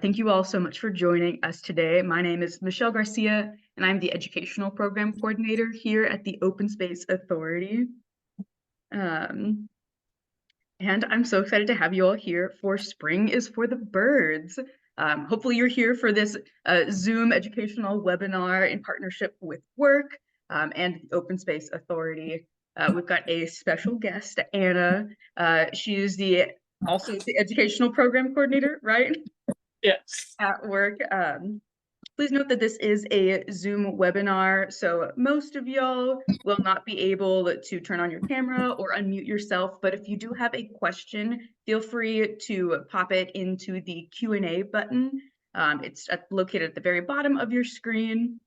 Thank you all so much for joining us today. My name is Michelle Garcia, and I'm the Educational Program Coordinator here at the Open Space Authority. And I'm so excited to have you all here for Spring is for the Birds. Hopefully you're here for this Zoom educational webinar in partnership with WERC and the Open Space Authority. We've got a special guest, Anna. She is also the Educational Program Coordinator, right? Yes. At work. Please note that this is a Zoom webinar, so most of y'all will not be able to turn on your camera or unmute yourself, but if you do have a question, feel free to pop it into the Q&A button. It's located at the very bottom of your screen,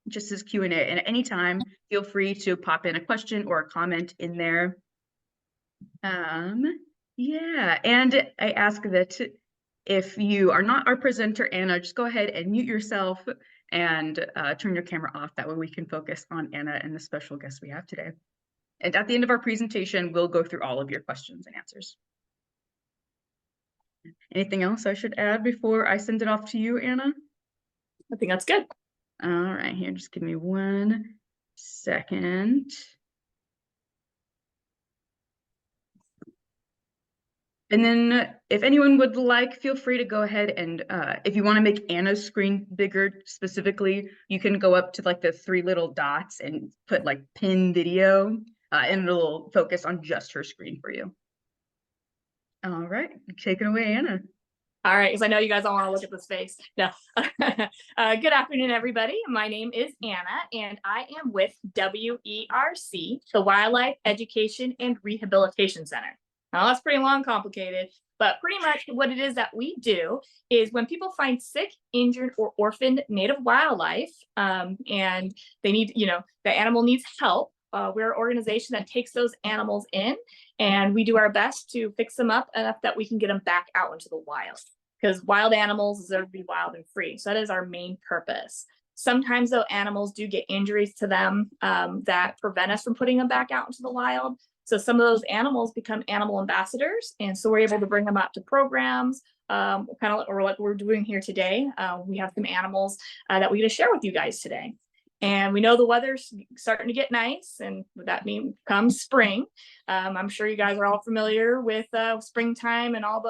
just as Q&A, and at any time, feel free to pop in a question or a comment in there. Yeah, and I ask that if you are not our presenter, Anna, just go ahead and mute yourself and turn your camera off. That way we can focus on Anna and the special guest we have today. And at the end of our presentation, we'll go through all of your questions and answers. Anything else I should add before I send it off to you, Anna? I think that's good. All right, here, just give me 1 second. And then if anyone would like, feel free to go ahead and if you want to make Anna's screen bigger specifically, you can go up to like the 3 little dots and put like pin video and it'll focus on just her screen for you. All right, take it away, Anna. All right, because I know you guys all want to look at this face. No. Good afternoon, everybody. My name is Anna, and I am with WERC, the Wildlife Education and Rehabilitation Center. Now, that's pretty long, complicated, but pretty much what it is that we do is when people find sick, injured, or orphaned native wildlife, and they need, the animal needs help, we're an organization that takes those animals in, and we do our best to fix them up enough that we can get them back out into the wild. Because wild animals deserve to be wild and free. So that is our main purpose. Sometimes, though, animals do get injuries to them that prevent us from putting them back out into the wild. So some of those animals become animal ambassadors. And so we're able to bring them out to programs, kind of like we're doing here today. We have some animals that we get to share with you guys today. And we know the weather's starting to get nice, and that means comes spring. I'm sure you guys are all familiar with springtime and all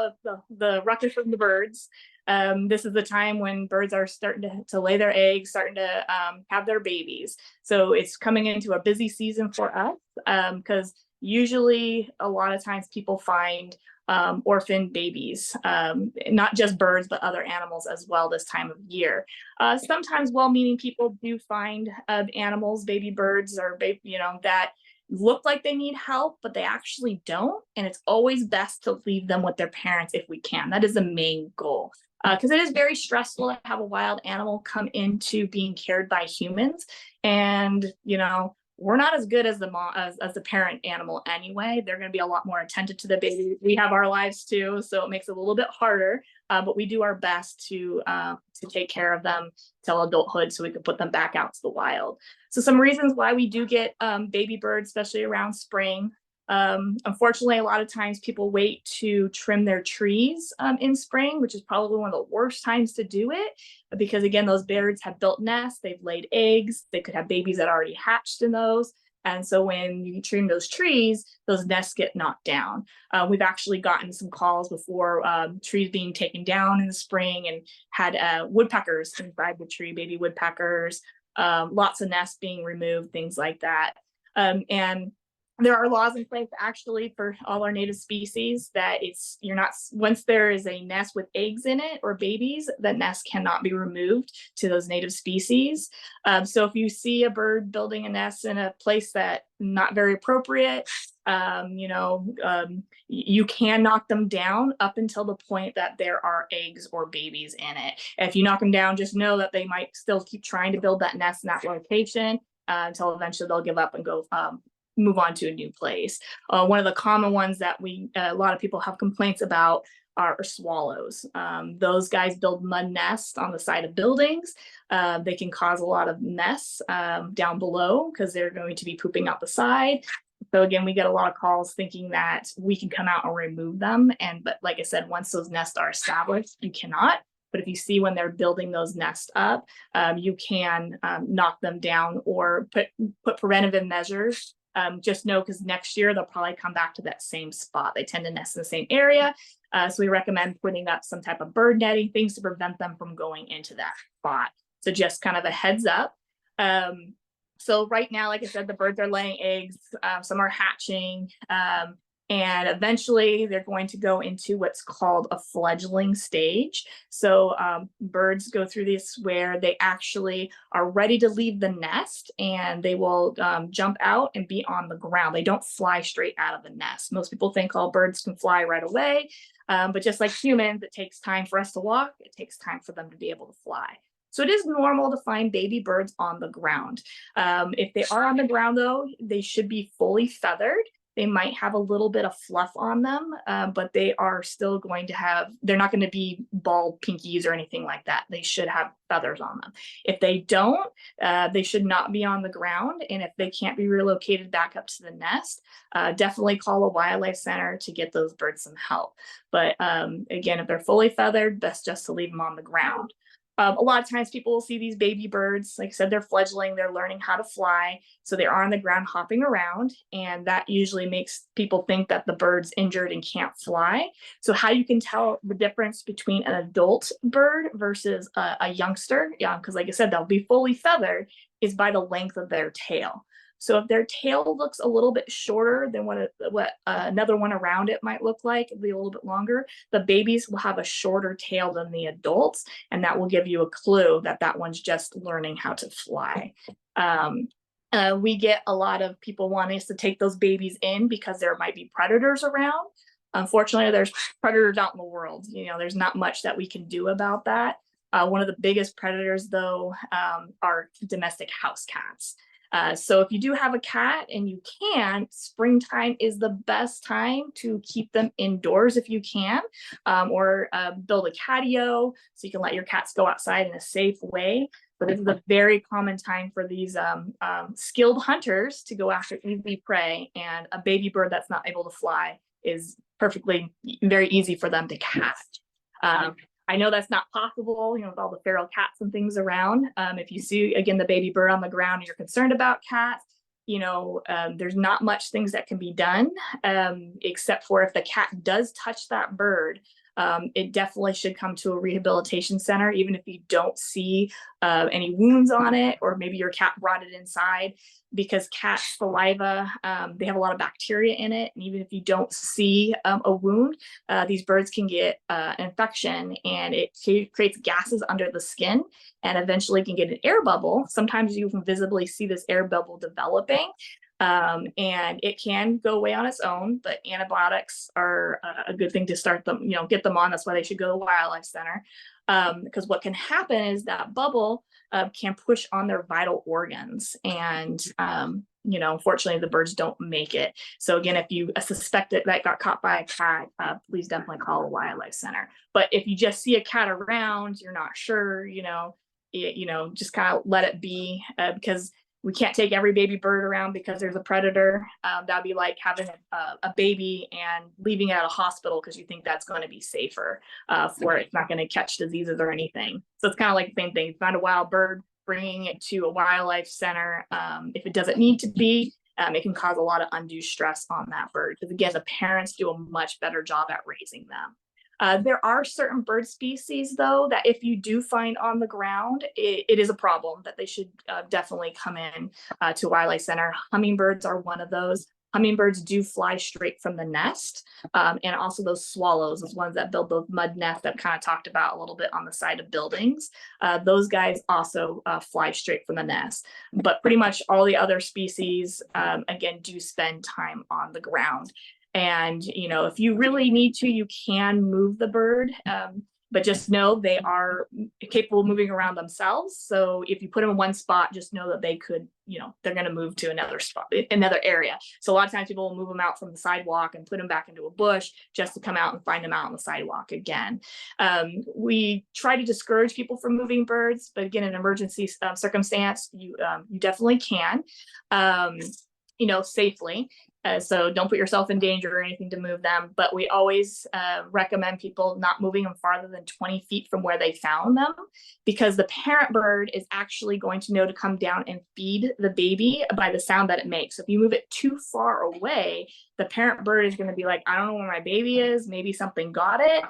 the ruckus from the birds. This is the time when birds are starting to lay their eggs, starting to have their babies. So it's coming into a busy season for us because usually a lot of times people find orphan babies, not just birds, but other animals as well this time of year. Sometimes well-meaning people do find animals, baby birds or that look like they need help, but they actually don't. And it's always best to leave them with their parents if we can. That is the main goal. Because it is very stressful to have a wild animal come into being cared by humans. And, we're not as good as the mom as the parent animal anyway. They're going to be a lot more attentive to the baby. We have our lives too, so it makes it a little bit harder. But we do our best to take care of them till adulthood, so we can put them back out to the wild. So some reasons why we do get baby birds, especially around spring. Unfortunately, a lot of times people wait to trim their trees in spring, which is probably one of the worst times to do it, because again, those birds have built nests, they've laid eggs, they could have babies that already hatched in those. And so when you trim those trees, those nests get knocked down. We've actually gotten some calls before trees being taken down in the spring and had woodpeckers inside the tree, baby woodpeckers, lots of nests being removed, things like that. And there are laws in place actually for all our native species that once there is a nest with eggs in it or babies, that nest cannot be removed to those native species. So if you see a bird building a nest in a place that not very appropriate, you can knock them down up until the point that there are eggs or babies in it. If you knock them down, just know that they might still keep trying to build that nest in that location until eventually they'll give up and go move on to a new place. One of the common ones that a lot of people have complaints about are swallows. Those guys build mud nests on the side of buildings. They can cause a lot of mess down below because they're going to be pooping out the side. So again, we get a lot of calls thinking that we can come out and remove them. But like I said, once those nests are established, you cannot. But if you see when they're building those nests up, you can knock them down or put preventive measures. Just know, because next year they'll probably come back to that same spot. They tend to nest in the same area. So we recommend putting up some type of bird netting, things to prevent them from going into that spot. So just kind of a heads up. So right now, like I said, the birds are laying eggs, some are hatching, and eventually they're going to go into what's called a fledgling stage. So birds go through this where they actually are ready to leave the nest, and they will jump out and be on the ground. They don't fly straight out of the nest. Most people think all birds can fly right away, but just like humans, it takes time for us to walk. It takes time for them to be able to fly. So it is normal to find baby birds on the ground. If they are on the ground, though, they should be fully feathered. They might have a little bit of fluff on them, but they are still going to have, they're not going to be bald pinkies or anything like that. They should have feathers on them. If they don't, they should not be on the ground. And if they can't be relocated back up to the nest, definitely call a wildlife center to get those birds some help. But again, if they're fully feathered, best just to leave them on the ground. A lot of times people will see these baby birds, like I said, they're fledgling, they're learning how to fly. So they are on the ground hopping around, and that usually makes people think that the bird's injured and can't fly. So how you can tell the difference between an adult bird versus a youngster, because like I said, they'll be fully feathered, is by the length of their tail. So if their tail looks a little bit shorter than what another one around it might look like, it'll be a little bit longer, the babies will have a shorter tail than the adults, and that will give you a clue that that one's just learning how to fly. We get a lot of people wanting us to take those babies in because there might be predators around. Unfortunately, there's predators out in the world. There's not much that we can do about that. One of the biggest predators, though, are domestic house cats. So if you do have a cat and you can, springtime is the best time to keep them indoors if you can, or build a catio so you can let your cats go outside in a safe way. But this is a very common time for these skilled hunters to go after easy prey, and a baby bird that's not able to fly is very easy for them to catch. I know that's not possible, with all the feral cats and things around. If you see, again, the baby bird on the ground and you're concerned about cats, there's not much things that can be done, except for if the cat does touch that bird, it definitely should come to a rehabilitation center, even if you don't see any wounds on it, or maybe your cat brought it inside, because cat saliva, they have a lot of bacteria in it. And even if you don't see a wound, these birds can get an infection, and it creates gases under the skin, and eventually can get an air bubble. Sometimes you can visibly see this air bubble developing. And it can go away on its own, but antibiotics are a good thing to start them, get them on. That's why they should go to a wildlife center. Because what can happen is that bubble can push on their vital organs, and unfortunately the birds don't make it. So again, if you suspect that got caught by a cat, please definitely call a wildlife center. But if you just see a cat around, you're not sure, just kind of let it be, because we can't take every baby bird around because there's a predator. That'd be like having a baby and leaving it at a hospital because you think that's going to be safer for it. It's not going to catch diseases or anything. So it's kind of like the same thing. Find a wild bird, bringing it to a wildlife center. If it doesn't need to be, it can cause a lot of undue stress on that bird. Because again, the parents do a much better job at raising them. There are certain bird species, though, that if you do find on the ground, it is a problem that they should definitely come in to a wildlife center. Hummingbirds are one of those. Hummingbirds do fly straight from the nest, and also those swallows, those ones that build those mud nests that kind of talked about a little bit on the side of buildings. Those guys also fly straight from the nest. But pretty much all the other species, again, do spend time on the ground. And, if you really need to, you can move the bird, but just know they are capable of moving around themselves. So if you put them in one spot, just know that they could, they're going to move to another spot, another area. So a lot of times people will move them out from the sidewalk and put them back into a bush just to come out and find them out on the sidewalk again. We try to discourage people from moving birds, but again, in an emergency circumstance, you definitely can. Safely. So don't put yourself in danger or anything to move them, but we always recommend people not moving them farther than 20 feet from where they found them, because the parent bird is actually going to know to come down and feed the baby by the sound that it makes. So if you move it too far away, the parent bird is going to be like, I don't know where my baby is, maybe something got it.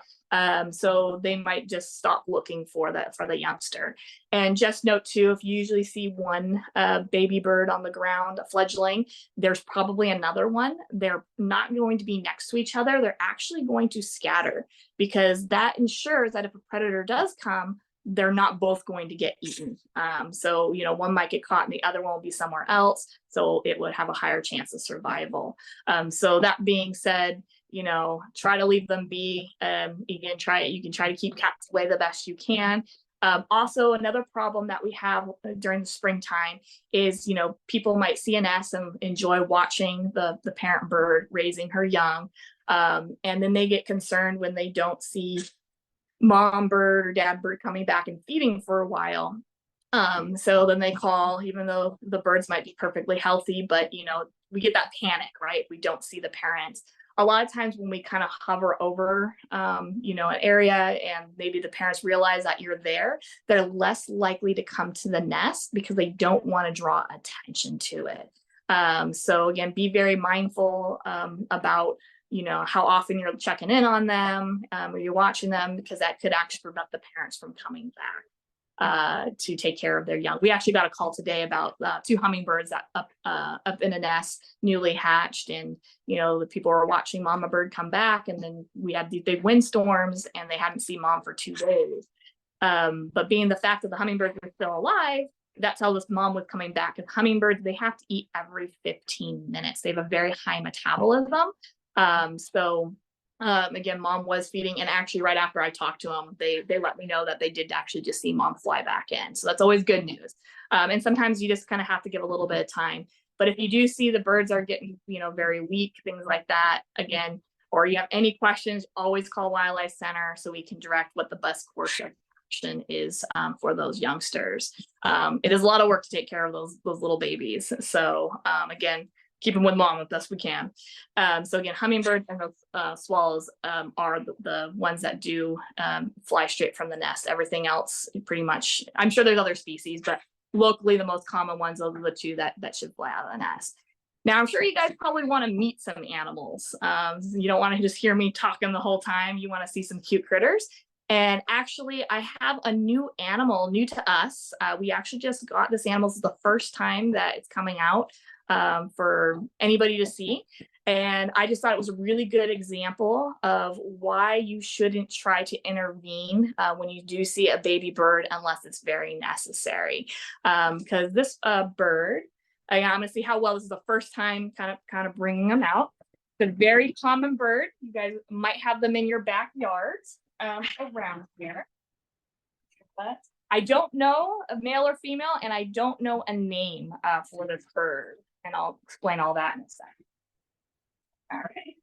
So they might just stop looking for the youngster. And just note too, if you usually see one baby bird on the ground, a fledgling, there's probably another one. They're not going to be next to each other. They're actually going to scatter, because that ensures that if a predator does come, they're not both going to get eaten. So, one might get caught and the other one will be somewhere else. So it would have a higher chance of survival. So that being said, try to leave them be. You can try to keep cats away the best you can. Also, another problem that we have during the springtime is, people might see a nest and enjoy watching the parent bird raising her young. And then they get concerned when they don't see mom bird or dad bird coming back and feeding for a while. So then they call, even though the birds might be perfectly healthy, but we get that panic, right? We don't see the parents. A lot of times when we kind of hover over, an area and maybe the parents realize that you're there, they're less likely to come to the nest because they don't want to draw attention to it. So again, be very mindful about how often you're checking in on them, or you're watching them, because that could actually prevent the parents from coming back to take care of their young. We actually got a call today about 2 hummingbirds that up in a nest, newly hatched, and the people were watching mama bird come back, and then we had these big windstorms and they hadn't seen mom for 2 days. But being the fact that the hummingbirds are still alive, that tells us mom was coming back. And hummingbirds, they have to eat every 15 minutes. They have a very high metabolism. Again, mom was feeding, and actually right after I talked to them, they let me know that they did actually just see mom fly back in. So that's always good news. And sometimes you just kind of have to give a little bit of time. But if you do see the birds are getting, very weak, things like that, again, or you have any questions, always call Wildlife Center so we can direct what the best course of action is for those youngsters. It is a lot of work to take care of those little babies. So again, keep them with mom as best we can. So again, hummingbirds and swallows are the ones that do fly straight from the nest. Everything else, pretty much, I'm sure there's other species, but locally the most common ones, those are the 2 that should fly out of the nest. Now, I'm sure you guys probably want to meet some animals. You don't want to just hear me talking the whole time. You want to see some cute critters. And actually, I have a new animal, new to us. We actually just got this animal. This is the first time that it's coming out for anybody to see. And I just thought it was a really good example of why you shouldn't try to intervene when you do see a baby bird unless it's very necessary. Because this bird, I'm going to see how well this is the first time kind of bringing them out. It's a very common bird. You guys might have them in your backyards around here. But I don't know a male or female, and I don't know a name for this bird. And I'll explain all that in a second. All right.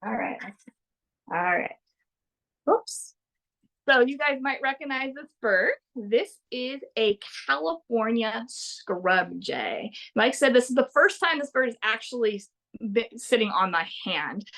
All right. All right. Oops. So you guys might recognize this bird. This is a California scrub jay. Like I said, this is the first time this bird is actually sitting on my hand.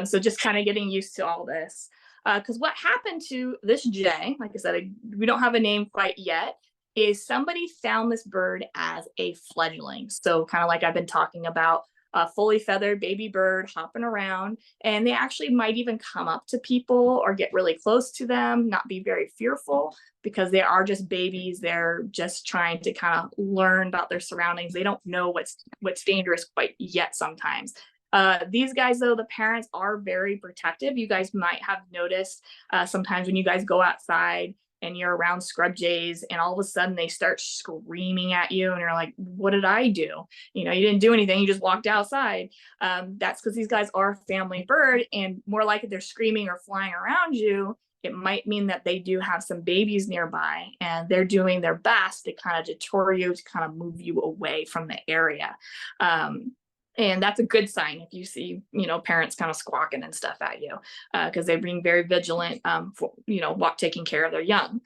So just kind of getting used to all this. Because what happened to this jay, like I said, we don't have a name quite yet, is somebody found this bird as a fledgling. So kind of like I've been talking about, a fully feathered baby bird hopping around, and they actually might even come up to people or get really close to them, not be very fearful, because they are just babies. They're just trying to kind of learn about their surroundings. They don't know what's dangerous quite yet sometimes. These guys, though, the parents are very protective. You guys might have noticed sometimes when you guys go outside and you're around scrub jays and all of a sudden they start screaming at you and you're like, what did I do? You didn't do anything. You just walked outside. That's because these guys are a family bird, and more likely they're screaming or flying around you. It might mean that they do have some babies nearby and they're doing their best to kind of deter you, to kind of move you away from the area. And that's a good sign if you see, parents kind of squawking and stuff at you, because they're being very vigilant for, taking care of their young.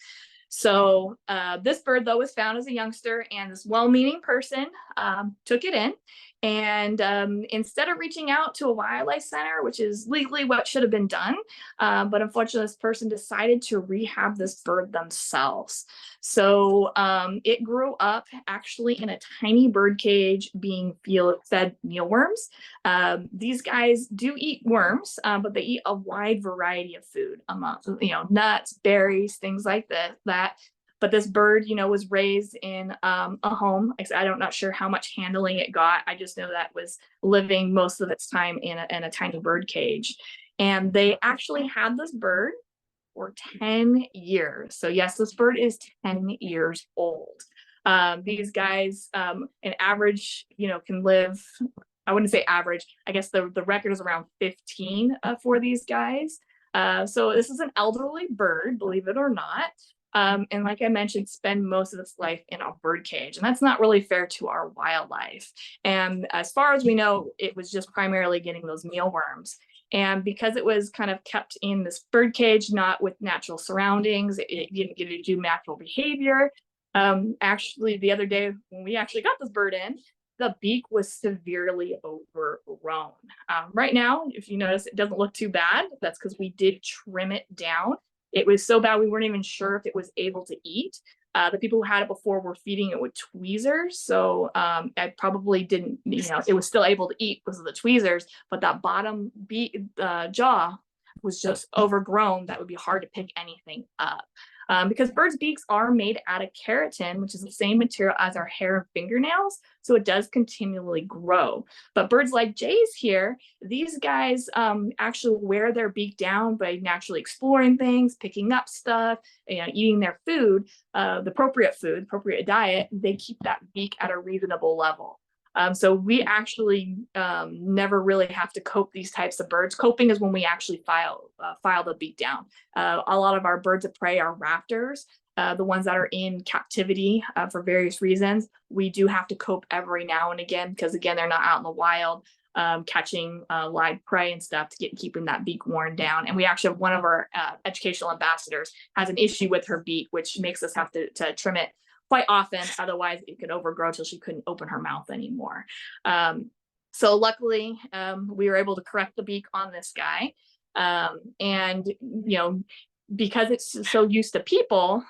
So this bird, though, was found as a youngster, and this well-meaning person took it in. And instead of reaching out to a wildlife center, which is legally what should have been done, but unfortunately, this person decided to rehab this bird themselves. So it grew up actually in a tiny bird cage being fed mealworms. These guys do eat worms, but they eat a wide variety of food, among nuts, berries, things like that. But this bird, was raised in a home. I'm not sure how much handling it got. I just know that was living most of its time in a tiny bird cage. And they actually had this bird for 10 years. So yes, this bird is 10 years old. These guys, an average, can live, I wouldn't say average, I guess the record is around 15 for these guys. So this is an elderly bird, believe it or not. And like I mentioned, spend most of its life in a bird cage. And that's not really fair to our wildlife. And as far as we know, it was just primarily getting those mealworms. And because it was kind of kept in this bird cage, not with natural surroundings, it didn't get to do natural behavior. Actually, the other day when we actually got this bird in, the beak was severely overgrown. Right now, if you notice, it doesn't look too bad. That's because we did trim it down. It was so bad we weren't even sure if it was able to eat. The people who had it before were feeding it with tweezers. So I probably didn't, it was still able to eat because of the tweezers, but that bottom jaw was just overgrown. That would be hard to pick anything up. Because birds' beaks are made out of keratin, which is the same material as our hair and fingernails, so it does continually grow. But birds like jays here, these guys actually wear their beak down by naturally exploring things, picking up stuff, eating their food, the appropriate diet. They keep that beak at a reasonable level. So we actually never really have to cope these types of birds. Coping is when we actually file the beak down. A lot of our birds of prey are raptors, the ones that are in captivity for various reasons. We do have to cope every now and again because, again, they're not out in the wild catching live prey and stuff to keeping that beak worn down. And we actually have one of our educational ambassadors has an issue with her beak, which makes us have to trim it quite often. Otherwise, it could overgrow till she couldn't open her mouth anymore. So luckily, we were able to correct the beak on this guy. And, because it's so used to people,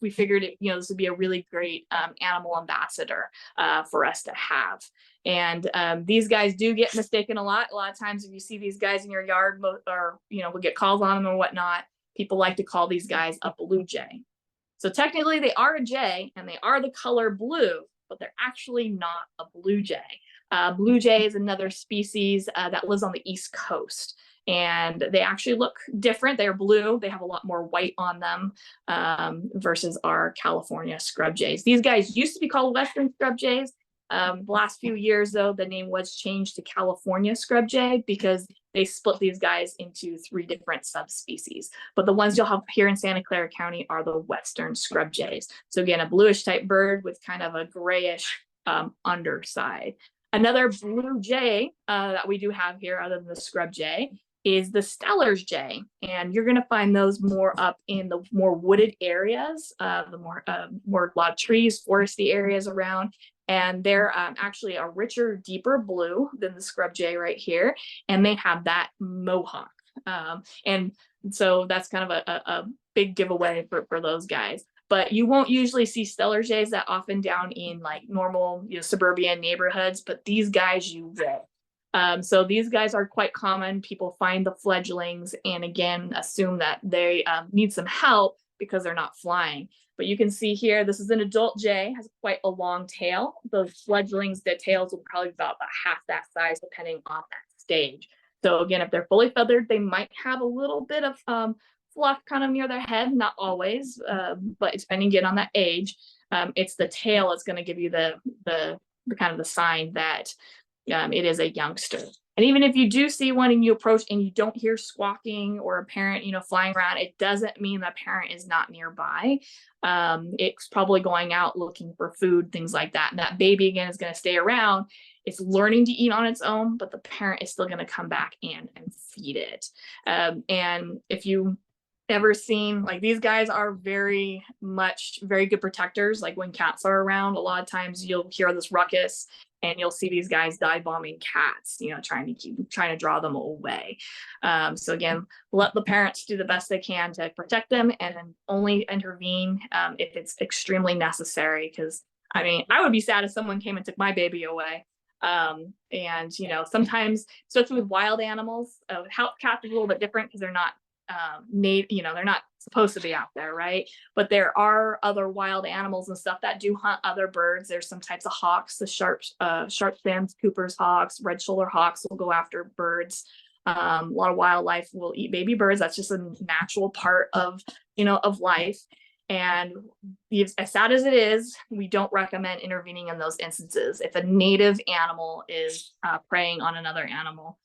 we figured this would be a really great animal ambassador for us to have. And these guys do get mistaken a lot. A lot of times if you see these guys in your yard or, we'll get calls on them or whatnot, people like to call these guys a blue jay. So technically they are a jay and they are the color blue, but they're actually not a blue jay. Blue jay is another species that lives on the East Coast. And they actually look different. They're blue. They have a lot more white on them versus our California scrub jays. These guys used to be called Western scrub jays. The last few years, though, the name was changed to California scrub jay because they split these guys into 3 different subspecies. But the ones you'll have here in Santa Clara County are the Western scrub jays. So again, a bluish type bird with kind of a grayish underside. Another blue jay that we do have here, other than the scrub jay, is the Steller's jay, and you're going to find those more up in the more wooded areas, the more a lot of trees, foresty areas around. And they're actually a richer, deeper blue than the scrub jay right here. And they have that mohawk. And so that's kind of a big giveaway for those guys. But you won't usually see Stellar jays that often down in like normal suburban neighborhoods. But these guys you will. So these guys are quite common. People find the fledglings and again assume that they need some help because they're not flying. But you can see here, this is an adult jay, has quite a long tail. Those fledglings, their tails will probably be about half that size, depending on that stage. So again, if they're fully feathered, they might have a little bit of fluff kind of near their head, not always, but depending again on that age. It's the tail that's going to give you the kind of the sign that it is a youngster. And even if you do see one and you approach and you don't hear squawking or a parent, flying around, it doesn't mean the parent is not nearby. It's probably going out looking for food, things like that. And that baby, again, is going to stay around. It's learning to eat on its own, but the parent is still going to come back and feed it. And if you ever seen, like, these guys are very good protectors. Like when cats are around, a lot of times you'll hear this ruckus and you'll see these guys dive bombing cats, trying to draw them away. So again, let the parents do the best they can to protect them, and then only intervene if it's extremely necessary. Because I mean, I would be sad if someone came and took my baby away. And sometimes, especially with wild animals, house cats is a little bit different because they're not they're not supposed to be out there, right? But there are other wild animals and stuff that do hunt other birds. There's some types of hawks, the sharp-fins, Cooper's hawks, red shoulder hawks will go after birds. A lot of wildlife will eat baby birds. That's just a natural part of life. And as sad as it is, we don't recommend intervening in those instances. If a native animal is preying on another animal,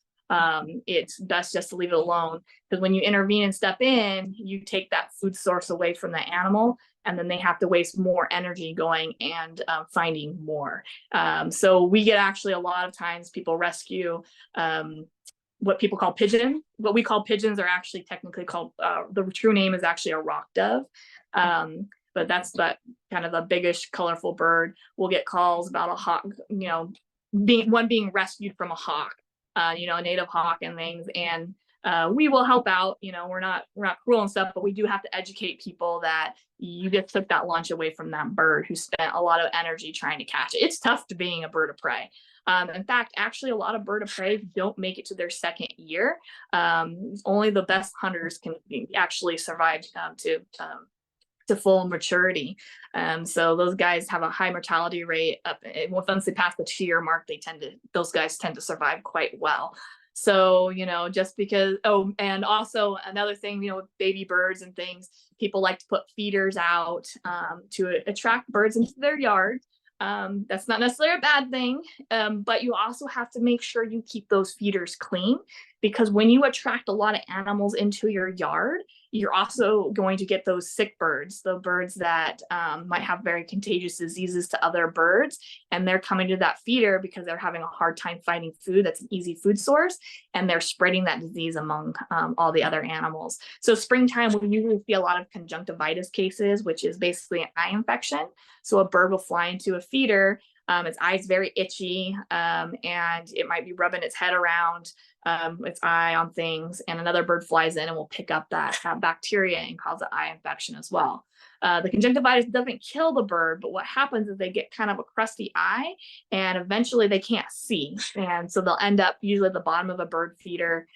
it's best just to leave it alone, because when you intervene and step in, you take that food source away from the animal, and then they have to waste more energy going and finding more. So we get actually a lot of times people rescue what people call pigeon. What we call pigeons are actually technically called, the true name is actually a rock dove. But that's that kind of a biggish, colorful bird. We'll get calls about a hawk, being rescued from a hawk, a native hawk and things. And we will help out. We're not cruel and stuff, but we do have to educate people that you just took that lunch away from that bird who spent a lot of energy trying to catch it. It's tough to being a bird of prey. In fact, actually, a lot of bird of prey don't make it to their second year. Only the best hunters can actually survive to full maturity. So those guys have a high mortality rate once they pass the 2-year mark, those guys tend to survive quite well. So, just because, and also another thing, with baby birds and things, people like to put feeders out to attract birds into their yard. That's not necessarily a bad thing, but you also have to make sure you keep those feeders clean, because when you attract a lot of animals into your yard, you're also going to get those sick birds, the birds that might have very contagious diseases to other birds, and they're coming to that feeder because they're having a hard time finding food that's an easy food source, and they're spreading that disease among all the other animals. So springtime, we usually see a lot of conjunctivitis cases, which is basically an eye infection. So a bird will fly into a feeder, its eye's very itchy, and it might be rubbing its head around its eye on things, and another bird flies in and will pick up that bacteria and cause an eye infection as well. The conjunctivitis doesn't kill the bird, but what happens is they get kind of a crusty eye, and eventually they can't see, and so they'll end up usually at the bottom of a bird feeder.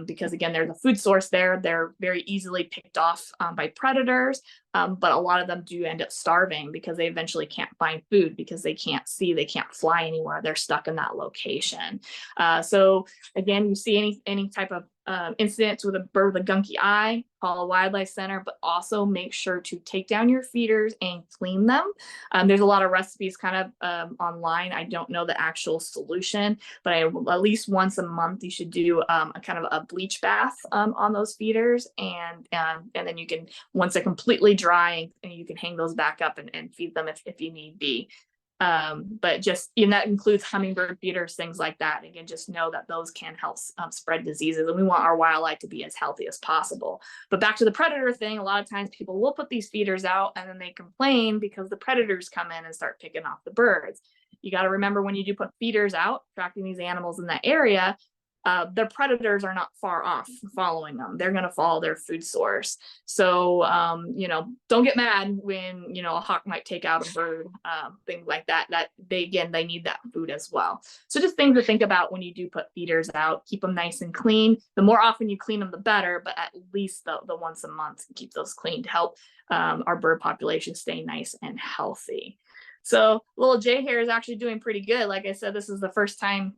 Because again, there's a food source there. They're very easily picked off by predators, but a lot of them do end up starving because they eventually can't find food because they can't see, they can't fly anywhere. They're stuck in that location. So again, you see any type of incidents with a bird with a gunky eye, call a wildlife center, but also make sure to take down your feeders and clean them. There's a lot of recipes kind of online. I don't know the actual solution, but at least once a month you should do a kind of a bleach bath on those feeders, and then you can, once they're completely dry, and you can hang those back up and feed them if you need be. But just, that includes hummingbird feeders, things like that. Again, just know that those can help spread diseases, and we want our wildlife to be as healthy as possible. But back to the predator thing, a lot of times people will put these feeders out and then they complain because the predators come in and start picking off the birds. You got to remember, when you do put feeders out, attracting these animals in that area, their predators are not far off following them. They're going to follow their food source. So, don't get mad when, a hawk might take out a bird, things like that, they need that food as well. So just things to think about when you do put feeders out. Keep them nice and clean. The more often you clean them, the better, but at least the once a month, keep those clean to help our bird population stay nice and healthy. So little Jay here is actually doing pretty good. Like I said, this is the first time,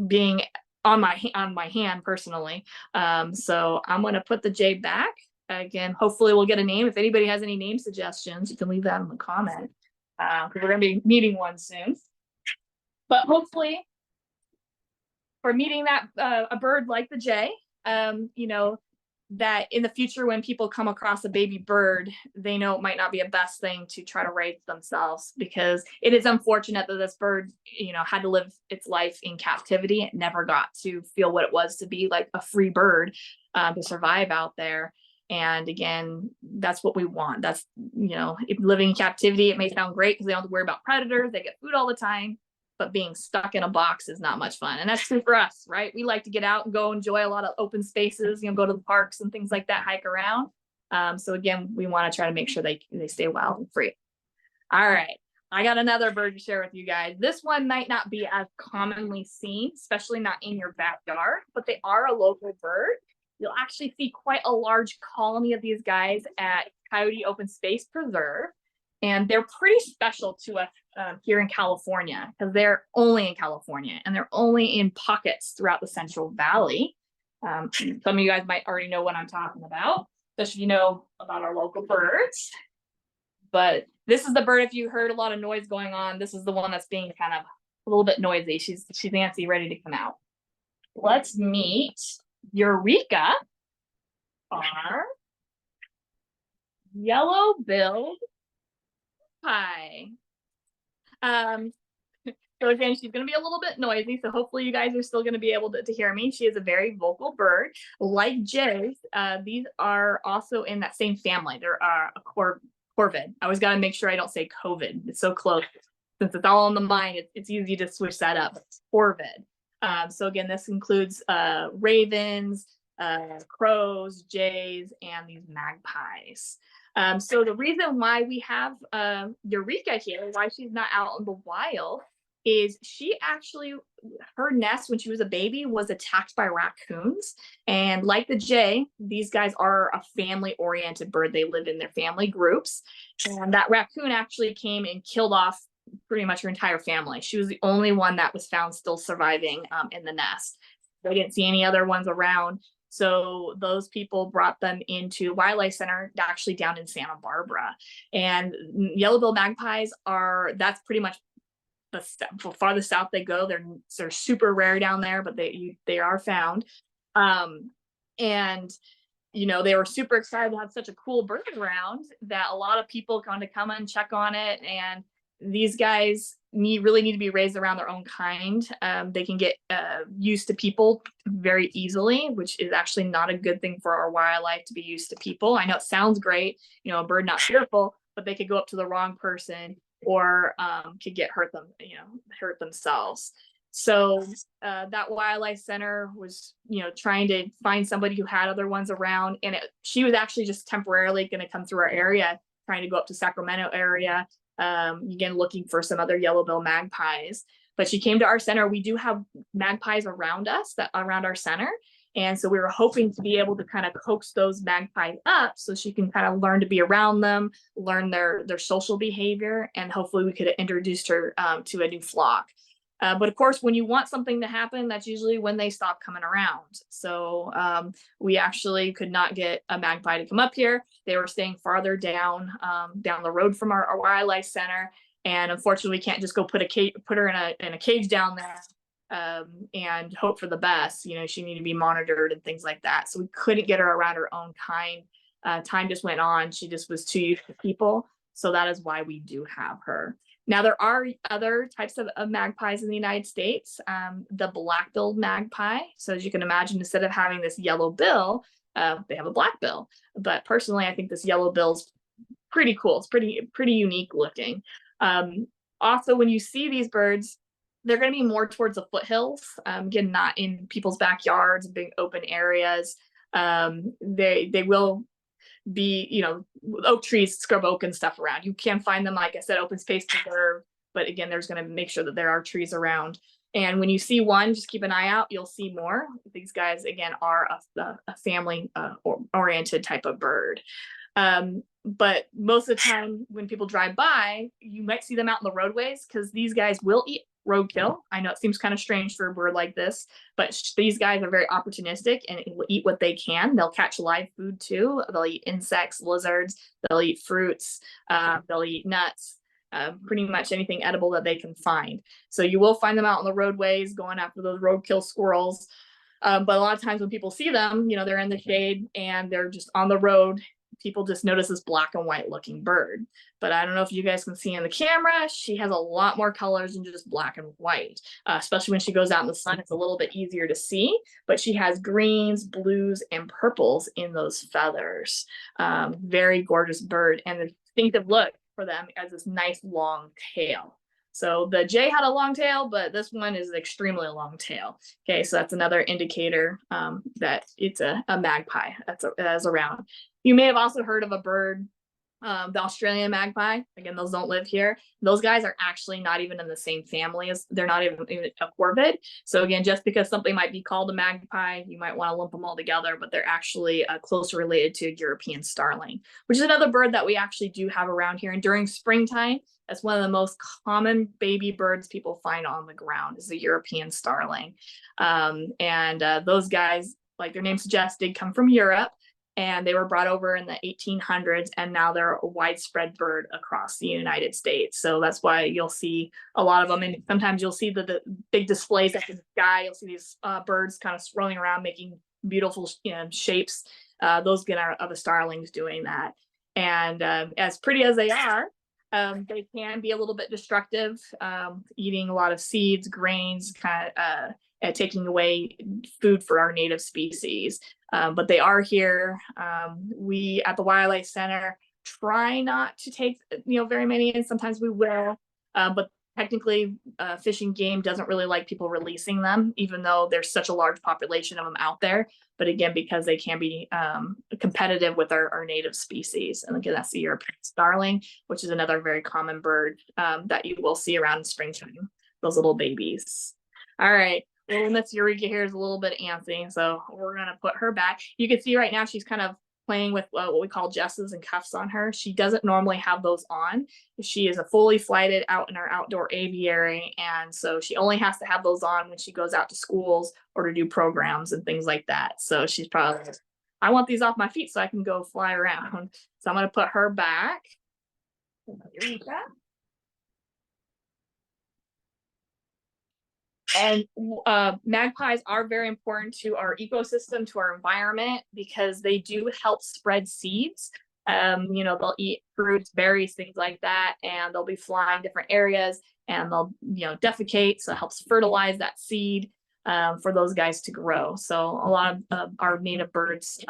being on my hand personally. So I'm going to put the J back again. Hopefully we'll get a name. If anybody has any name suggestions, you can leave that in the comment, because we're going to be meeting one soon. But hopefully for meeting a bird like the Jay, that in the future, when people come across a baby bird, they know it might not be a best thing to try to raise themselves, because it is unfortunate that this bird, had to live its life in captivity. It never got to feel what it was to be like a free bird, to survive out there. And again, that's what we want. That's, if living in captivity, it may sound great because they don't have to worry about predators. They get food all the time, but being stuck in a box is not much fun. And that's true for us, right? We like to get out and go enjoy a lot of open spaces, go to the parks and things like that, hike around. So again, we want to try to make sure they stay wild and free. All right. I got another bird to share with you guys. This one might not be as commonly seen, especially not in your backyard, but they are a local bird. You'll actually see quite a large colony of these guys at Coyote Open Space Preserve. And they're pretty special to us here in California because they're only in California and they're only in pockets throughout the Central Valley. Some of you guys might already know what I'm talking about, especially if you know about our local birds. But this is the bird, if you heard a lot of noise going on, this is the one that's being kind of a little bit noisy. She's antsy, ready to come out. Let's meet Eureka, our yellow-billed pie. So again, she's going to be a little bit noisy, so hopefully you guys are still going to be able to hear me. She is a very vocal bird. Like jays, these are also in that same family. They're a corvid. I always got to make sure I don't say COVID. It's so close. Since it's all on the mind, it's easy to switch that up. It's corvid. So again, this includes ravens, crows, jays, and these magpies. So the reason why we have Eureka here, why she's not out in the wild, is her nest when she was a baby was attacked by raccoons. And like the jay, these guys are a family-oriented bird. They live in their family groups. And that raccoon actually came and killed off pretty much her entire family. She was the only one that was found still surviving in the nest. They didn't see any other ones around. So those people brought them into Wildlife Center, actually down in Santa Barbara. And yellow-billed magpies that's pretty much the farthest south they go. They're super rare down there, but they are found. And they were super excited to have such a cool bird around that a lot of people kind of come and check on it. And these guys really need to be raised around their own kind. They can get used to people very easily, which is actually not a good thing for our wildlife to be used to people. I know it sounds great, a bird not fearful, but they could go up to the wrong person or could hurt themselves. So that Wildlife Center was, trying to find somebody who had other ones around, and she was actually just temporarily going to come through our area, trying to go up to Sacramento area. Again, looking for some other yellow-billed magpies, but she came to our center. We do have magpies around our center. And so we were hoping to be able to kind of coax those magpies up so she can kind of learn to be around them, learn their social behavior, and hopefully we could have introduced her to a new flock. But of course, when you want something to happen, that's usually when they stop coming around. So we actually could not get a magpie to come up here. They were staying farther down the road from our wildlife center. And unfortunately, we can't just go put her in a cage down there and hope for the best. She needed to be monitored and things like that. So we couldn't get her around her own kind. Time just went on. She just was too used to people. So that is why we do have her. Now, there are other types of magpies in the United States, the black-billed magpie. So as you can imagine, instead of having this yellow bill, they have a black bill. But personally, I think this yellow bill's pretty cool. It's pretty unique looking. Also, when you see these birds, they're going to be more towards the foothills, again, not in people's backyards, big open areas. They will be, oak trees, scrub oak and stuff around. You can find them, like I said, open space preserve, but again, there's going to make sure that there are trees around. And when you see one, just keep an eye out. You'll see more. These guys, again, are a family oriented type of bird. But most of the time when people drive by, you might see them out in the roadways because these guys will eat roadkill. I know it seems kind of strange for a bird like this, but these guys are very opportunistic and will eat what they can. They'll catch live food too. They'll eat insects, lizards, they'll eat fruits, they'll eat nuts, pretty much anything edible that they can find. So you will find them out on the roadways going after those roadkill squirrels. But a lot of times when people see them, they're in the shade and they're just on the road people just notice this black and white looking bird. But I don't know if you guys can see in the camera, she has a lot more colors than just black and white, especially when she goes out in the sun. It's a little bit easier to see, but she has greens, blues, and purples in those feathers. Very gorgeous bird, and the distinctive look for them as this nice long tail. So the jay had a long tail, but this one is an extremely long tail. Okay, so that's another indicator that it's a magpie that's around. You may have also heard of a bird, the Australian magpie. Again, those don't live here. Those guys are actually not even in the same family as, they're not even a corvid. So again, just because something might be called a magpie, you might want to lump them all together, but they're actually closer related to a European starling, which is another bird that we actually do have around here. And during springtime, that's one of the most common baby birds people find on the ground is the European starling. Those guys, like their name suggests, did come from Europe. And they were brought over in the 1800s, and now they're a widespread bird across the United States. So that's why you'll see a lot of them. And sometimes you'll see the big displays up in the sky. You'll see these birds kind of swirling around, making beautiful shapes. Those again are the starlings doing that. And as pretty as they are, they can be a little bit destructive, eating a lot of seeds, grains, kind of taking away food for our native species. But they are here. We at the Wildlife Center try not to take very many, and sometimes we will. But technically, Fish and Game doesn't really like people releasing them, even though there's such a large population of them out there. But again, because they can be competitive with our native species. And again, that's the European starling, which is another very common bird that you will see around in springtime, those little babies. All right. Little Miss Eureka here is a little bit antsy, so we're going to put her back. You can see right now she's kind of playing with what we call jesses and cuffs on her. She doesn't normally have those on. She is a fully flighted out in our outdoor aviary, and so she only has to have those on when she goes out to schools or to do programs and things like that. So she's probably like, I want these off my feet so I can go fly around. So I'm going to put her back. Eureka. And magpies are very important to our ecosystem, to our environment, because they do help spread seeds. They'll eat fruits, berries, things like that, and they'll be flying different areas, and they'll, defecate, so it helps fertilize that seed for those guys to grow. So a lot of our native birds,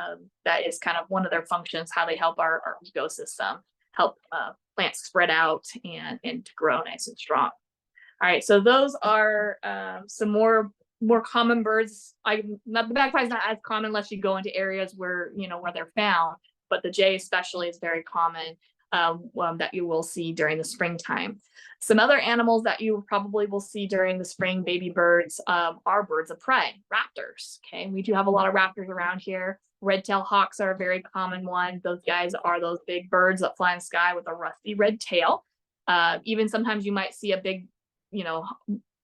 that is kind of one of their functions, how they help our ecosystem, help plants spread out and to grow nice and strong. All right, so those are some more common birds. The magpie is not as common unless you go into areas where where they're found, but the jay especially is very common that you will see during the springtime. Some other animals that you probably will see during the spring, baby birds, are birds of prey, raptors. Okay, we do have a lot of raptors around here. Red-tailed hawks are a very common one. Those guys are those big birds that fly in the sky with a rusty red tail. Even sometimes you might see a big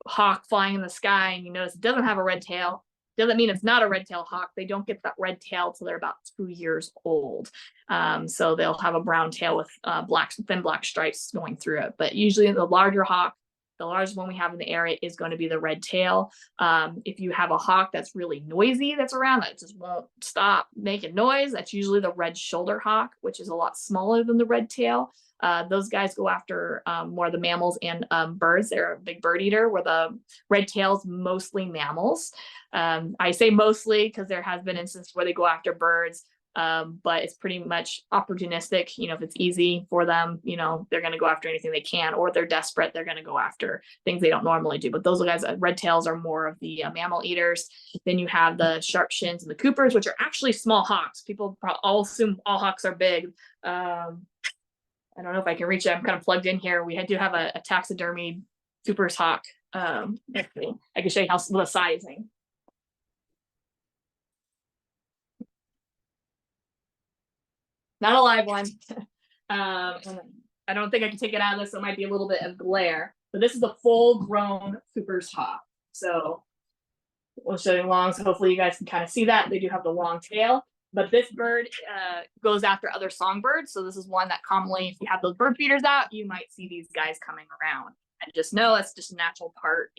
hawk flying in the sky, and you notice it doesn't have a red tail. Doesn't mean it's not a red-tailed hawk. They don't get that red tail till they're about 2 years old. So they'll have a brown tail with thin black stripes going through it. But usually the larger hawk, the largest one we have in the area, is going to be the red tail. If you have a hawk that's really noisy that's around, that just won't stop making noise, that's usually the red shoulder hawk, which is a lot smaller than the red tail. Those guys go after more of the mammals and birds. They're a big bird eater, where the red tails mostly mammals. I say mostly because there has been instances where they go after birds, but it's pretty much opportunistic. If it's easy for them, they're going to go after anything they can, or if they're desperate, they're going to go after things they don't normally do. But those guys, red tails, are more of the mammal eaters. Then you have the sharp shins and the coopers, which are actually small hawks. People all assume all hawks are big. I don't know if I can reach it. I'm kind of plugged in here. We do have a taxidermy Cooper's hawk. I can show you the sizing. Not a live one. I don't think I can take it out of this, so it might be a little bit of glare. But this is a full-grown Cooper's hawk. So we'll show you long. So hopefully you guys can kind of see that. They do have the long tail. But this bird goes after other songbirds. So this is one that commonly, if you have those bird feeders out, you might see these guys coming around. And just know it's just a natural part.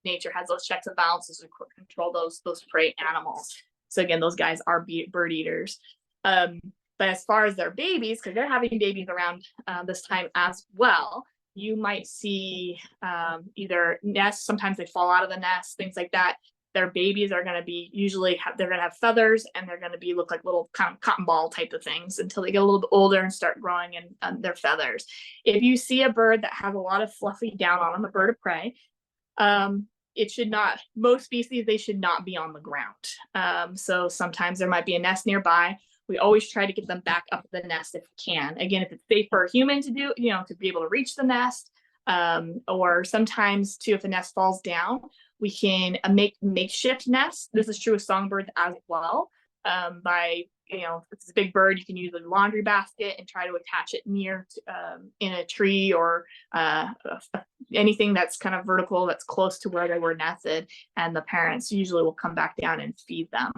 Nature has those checks and balances to control those prey animals. So again, those guys are bird eaters. But as far as their babies, because they're having babies around this time as well, you might see either nests, sometimes they fall out of the nest, things like that. Their babies are going to be they're going to have feathers, and they're going to be look like little kind of cotton ball type of things until they get a little bit older and start growing in their feathers. If you see a bird that has a lot of fluffy down on them, a bird of prey, it should not, most species, they should not be on the ground. So sometimes there might be a nest nearby. We always try to get them back up the nest if we can. Again, if it's safe for a human to do, to be able to reach the nest, or sometimes too, if the nest falls down, we can make makeshift nests. This is true with songbirds as well. By, if it's a big bird, you can use a laundry basket and try to attach it near in a tree or anything that's kind of vertical that's close to where they were nested, and the parents usually will come back down and feed them.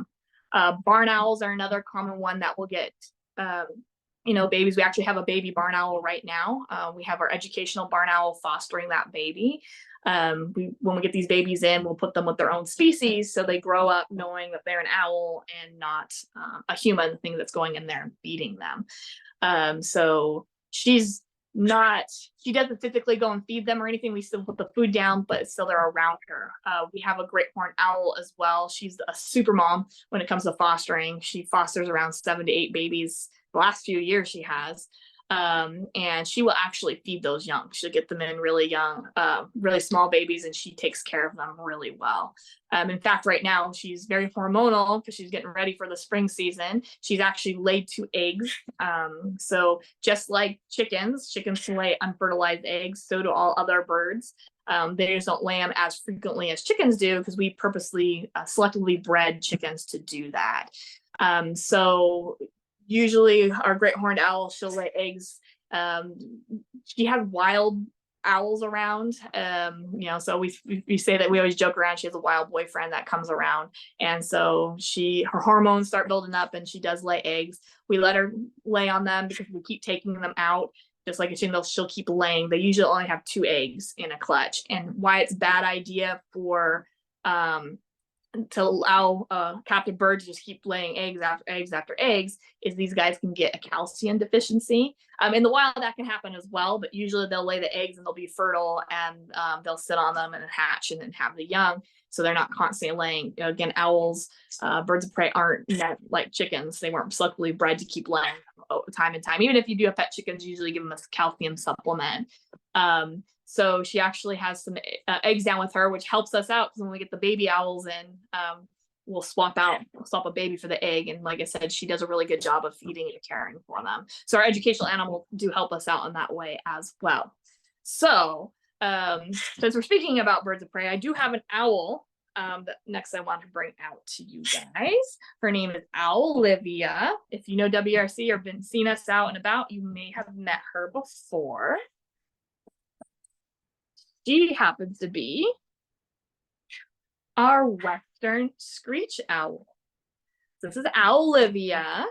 Barn owls are another common one that will get babies. We actually have a baby barn owl right now. We have our educational barn owl fostering that baby. When we get these babies in, we'll put them with their own species, so they grow up knowing that they're an owl and not a human thing that's going in there and feeding them. So she doesn't physically go and feed them or anything. We still put the food down, but still they're around her. We have a great horned owl as well. She's a super mom when it comes to fostering. She fosters around 7 to 8 babies the last few years she has. And she will actually feed those young. She'll get them in really young, really small babies, and she takes care of them really well. In fact, right now she's very hormonal because she's getting ready for the spring season. She's actually laid 2 eggs. So just like chickens can lay unfertilized eggs, so do all other birds. They just don't lay them as frequently as chickens do because we purposely selectively bred chickens to do that. So usually our great horned owl, she'll lay eggs. She has wild owls around. So we say that we always joke around. She has a wild boyfriend that comes around, and so her hormones start building up, and she does lay eggs. We let her lay on them because we keep taking them out. Just like a chicken, she'll keep laying. They usually only have 2 eggs in a clutch, and why it's a bad idea for to allow a captive bird to just keep laying eggs after eggs is these guys can get a calcium deficiency. In the wild that can happen as well, but usually they'll lay the eggs and they'll be fertile, and they'll sit on them and hatch and then have the young, so they're not constantly laying. Again, owls, birds of prey aren't like chickens. They weren't selectively bred to keep laying time and time. Even if you do have pet chickens, you usually give them a calcium supplement. So she actually has some eggs down with her, which helps us out because when we get the baby owls in, we'll swap a baby for the egg. And like I said, she does a really good job of feeding and caring for them. So our educational animals do help us out in that way as well. So since we're speaking about birds of prey, I do have an owl that next I want to bring out to you guys. Her name is Owl Olivia. If you know WRC or been seen us out and about, you may have met her before. She happens to be our western screech owl. This is Owl Olivia.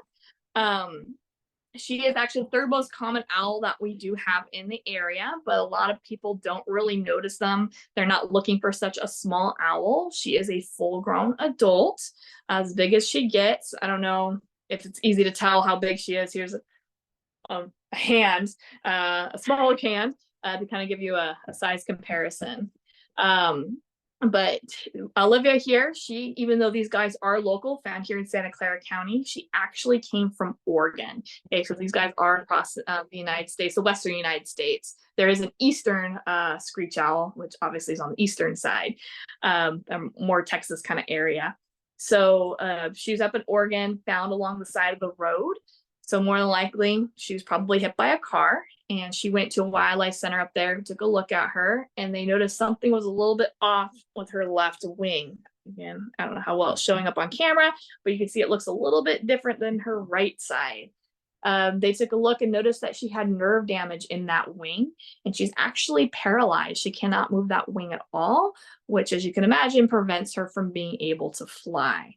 She is actually the 3rd most common owl that we do have in the area, but a lot of people don't really notice them. They're not looking for such a small owl. She is a full-grown adult, as big as she gets. I don't know if it's easy to tell how big she is. Here's a hand, a smaller hand, to kind of give you a size comparison. But Olivia here, even though these guys are local, found here in Santa Clara County, she actually came from Oregon. Okay, so these guys are across the United States, the Western United States. There is an eastern screech owl, which obviously is on the eastern side, more Texas kind of area. So she was up in Oregon, found along the side of the road. So more than likely, she was probably hit by a car, and she went to a wildlife center up there, took a look at her, and they noticed something was a little bit off with her left wing. Again, I don't know how well it's showing up on camera, but you can see it looks a little bit different than her right side. They took a look and noticed that she had nerve damage in that wing, and she's actually paralyzed. She cannot move that wing at all, which, as you can imagine, prevents her from being able to fly.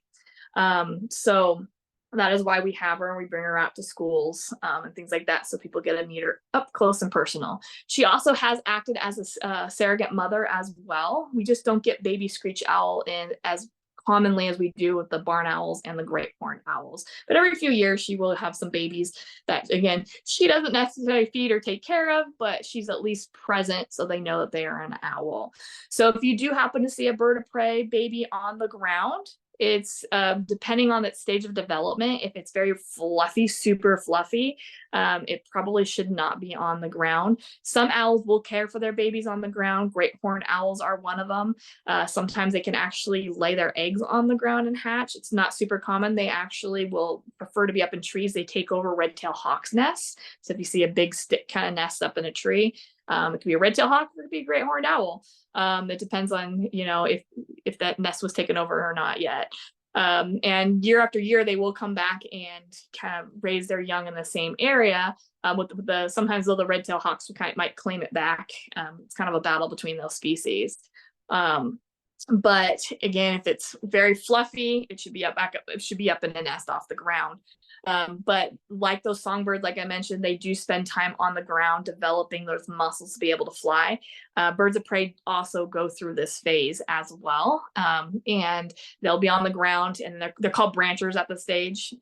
So that is why we have her and we bring her out to schools and things like that, so people get to meet her up close and personal. She also has acted as a surrogate mother as well. We just don't get baby screech owl in as commonly as we do with the barn owls and the great horned owls. But every few years, she will have some babies that, again, she doesn't necessarily feed or take care of, but she's at least present so they know that they are an owl. So if you do happen to see a bird of prey baby on the ground, it's depending on its stage of development. If it's very fluffy, super fluffy, it probably should not be on the ground. Some owls will care for their babies on the ground. Great horned owls are one of them. Sometimes they can actually lay their eggs on the ground and hatch. It's not super common. They actually will prefer to be up in trees. They take over red-tailed hawks' nests. So if you see a big stick kind of nest up in a tree, it could be a red-tailed hawk, or it could be a great horned owl. It depends on, you know, if that nest was taken over or not yet. And year after year, they will come back and kind of raise their young in the same area. With the sometimes though the red-tailed hawks might claim it back. It's kind of a battle between those species. But again, if it's very fluffy, it should be up back up. It should be up in the nest off the ground. But like those songbirds, like I mentioned, they do spend time on the ground developing those muscles to be able to fly. Birds of prey also go through this phase as well. And they'll be on the ground, and they're called branchers at the stage.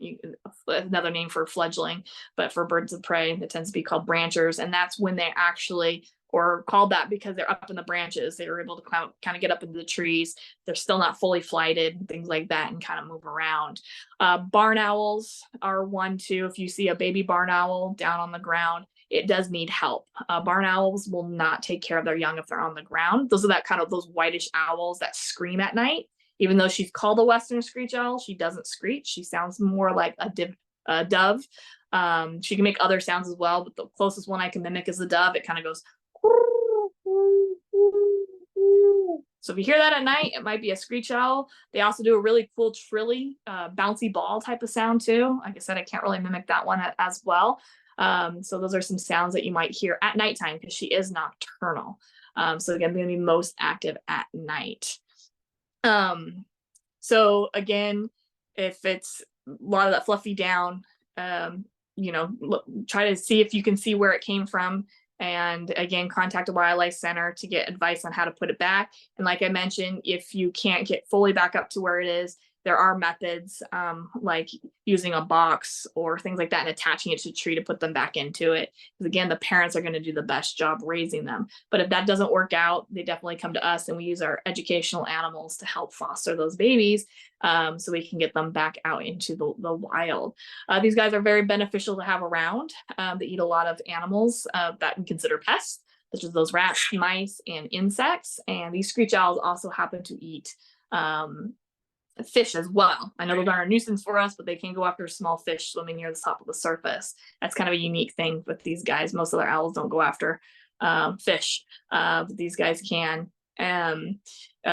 Another name for fledgling, but for birds of prey, it tends to be called branchers. And that's when they actually, or called that because they're up in the branches. They were able to kind of get up into the trees. They're still not fully flighted, things like that, and kind of move around. Barn owls are one too. If you see a baby barn owl down on the ground, it does need help. Barn owls will not take care of their young if they're on the ground. Those are that kind of those whitish owls that scream at night. Even though she's called a Western screech owl, she doesn't screech. She sounds more like a dove. She can make other sounds as well, but the closest one I can mimic is the dove. It kind of goes. So if you hear that at night, it might be a screech owl. They also do a really cool trilly, bouncy ball type of sound too. Like I said, I can't really mimic that one as well. So those are some sounds that you might hear at nighttime because she is nocturnal. So again, they're going to be most active at night. So again, if it's a lot of that fluffy down, you know, try to see if you can see where it came from. And again, contact a wildlife center to get advice on how to put it back. And like I mentioned, if you can't get fully back up to where it is, there are methods like using a box or things like that and attaching it to a tree to put them back into it. Because again, the parents are going to do the best job raising them. But if that doesn't work out, they definitely come to us, and we use our educational animals to help foster those babies so we can get them back out into the wild. These guys are very beneficial to have around. They eat a lot of animals that we consider pests, such as those rats, mice, and insects. And these screech owls also happen to eat fish as well. I know those aren't a nuisance for us, but they can go after small fish swimming near the top of the surface. That's kind of a unique thing with these guys. Most of their owls don't go after fish, but these guys can.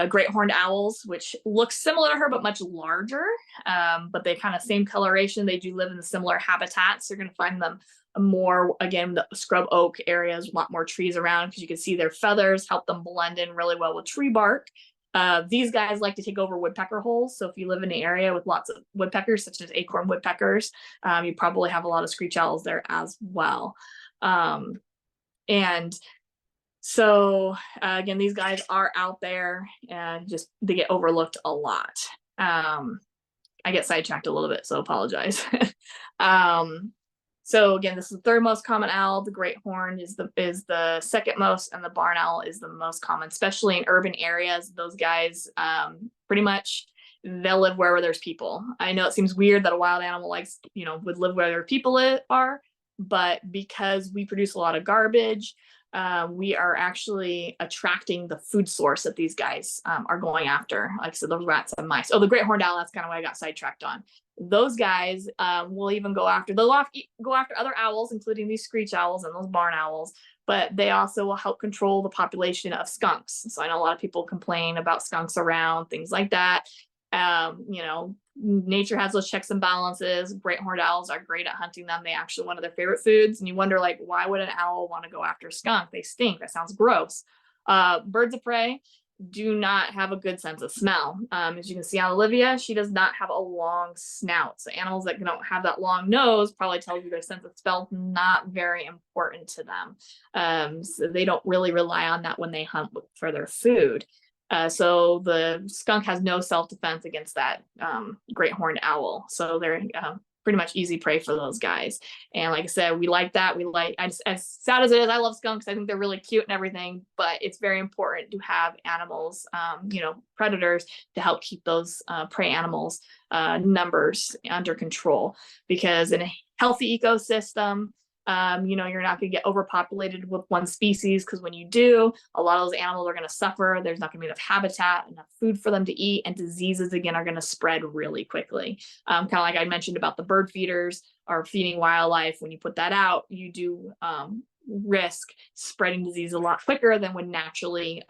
Great horned owls, which look similar to her but much larger, but they kind of same coloration. They do live in the similar habitats. You're going to find them more, again, the scrub oak areas, a lot more trees around, because you can see their feathers help them blend in really well with tree bark. These guys like to take over woodpecker holes. So if you live in an area with lots of woodpeckers, such as acorn woodpeckers, you probably have a lot of screech owls there as well. And so again, these guys are out there, and just they get overlooked a lot. I get sidetracked a little bit, so apologize. So again, this is the third most common owl. The great horn is the second most, and the barn owl is the most common, especially in urban areas. Those guys pretty much, they'll live wherever there's people. I know it seems weird that a wild animal likes, you know, would live where there people are, but because we produce a lot of garbage, we are actually attracting the food source that these guys are going after. Like I said, those rats and mice. Oh, the great horned owl, that's kind of why I got sidetracked on. Those guys will even go after other owls, including these screech owls and those barn owls, but they also will help control the population of skunks. So I know a lot of people complain about skunks around, things like that. You know, nature has those checks and balances. Great horned owls are great at hunting them. They actually, one of their favorite foods. And you wonder, like, why would an owl want to go after a skunk? They stink. That sounds gross. Birds of prey do not have a good sense of smell. As you can see on Olivia, she does not have a long snout. So animals that don't have that long nose probably tells you their sense of smell is not very important to them. So they don't really rely on that when they hunt for their food. So the skunk has no self-defense against that great horned owl. So they're pretty much easy prey for those guys. And like I said, we like that. As sad as it is, I love skunks. I think they're really cute and everything, but it's very important to have animals, predators, to help keep those prey animals numbers under control. Because in a healthy ecosystem, you're not going to get overpopulated with one species, because when you do, a lot of those animals are going to suffer. There's not going to be enough habitat, enough food for them to eat, and diseases again are going to spread really quickly. Kind of like I mentioned about the bird feeders or feeding wildlife. When you put that out, you do risk spreading disease a lot quicker than would naturally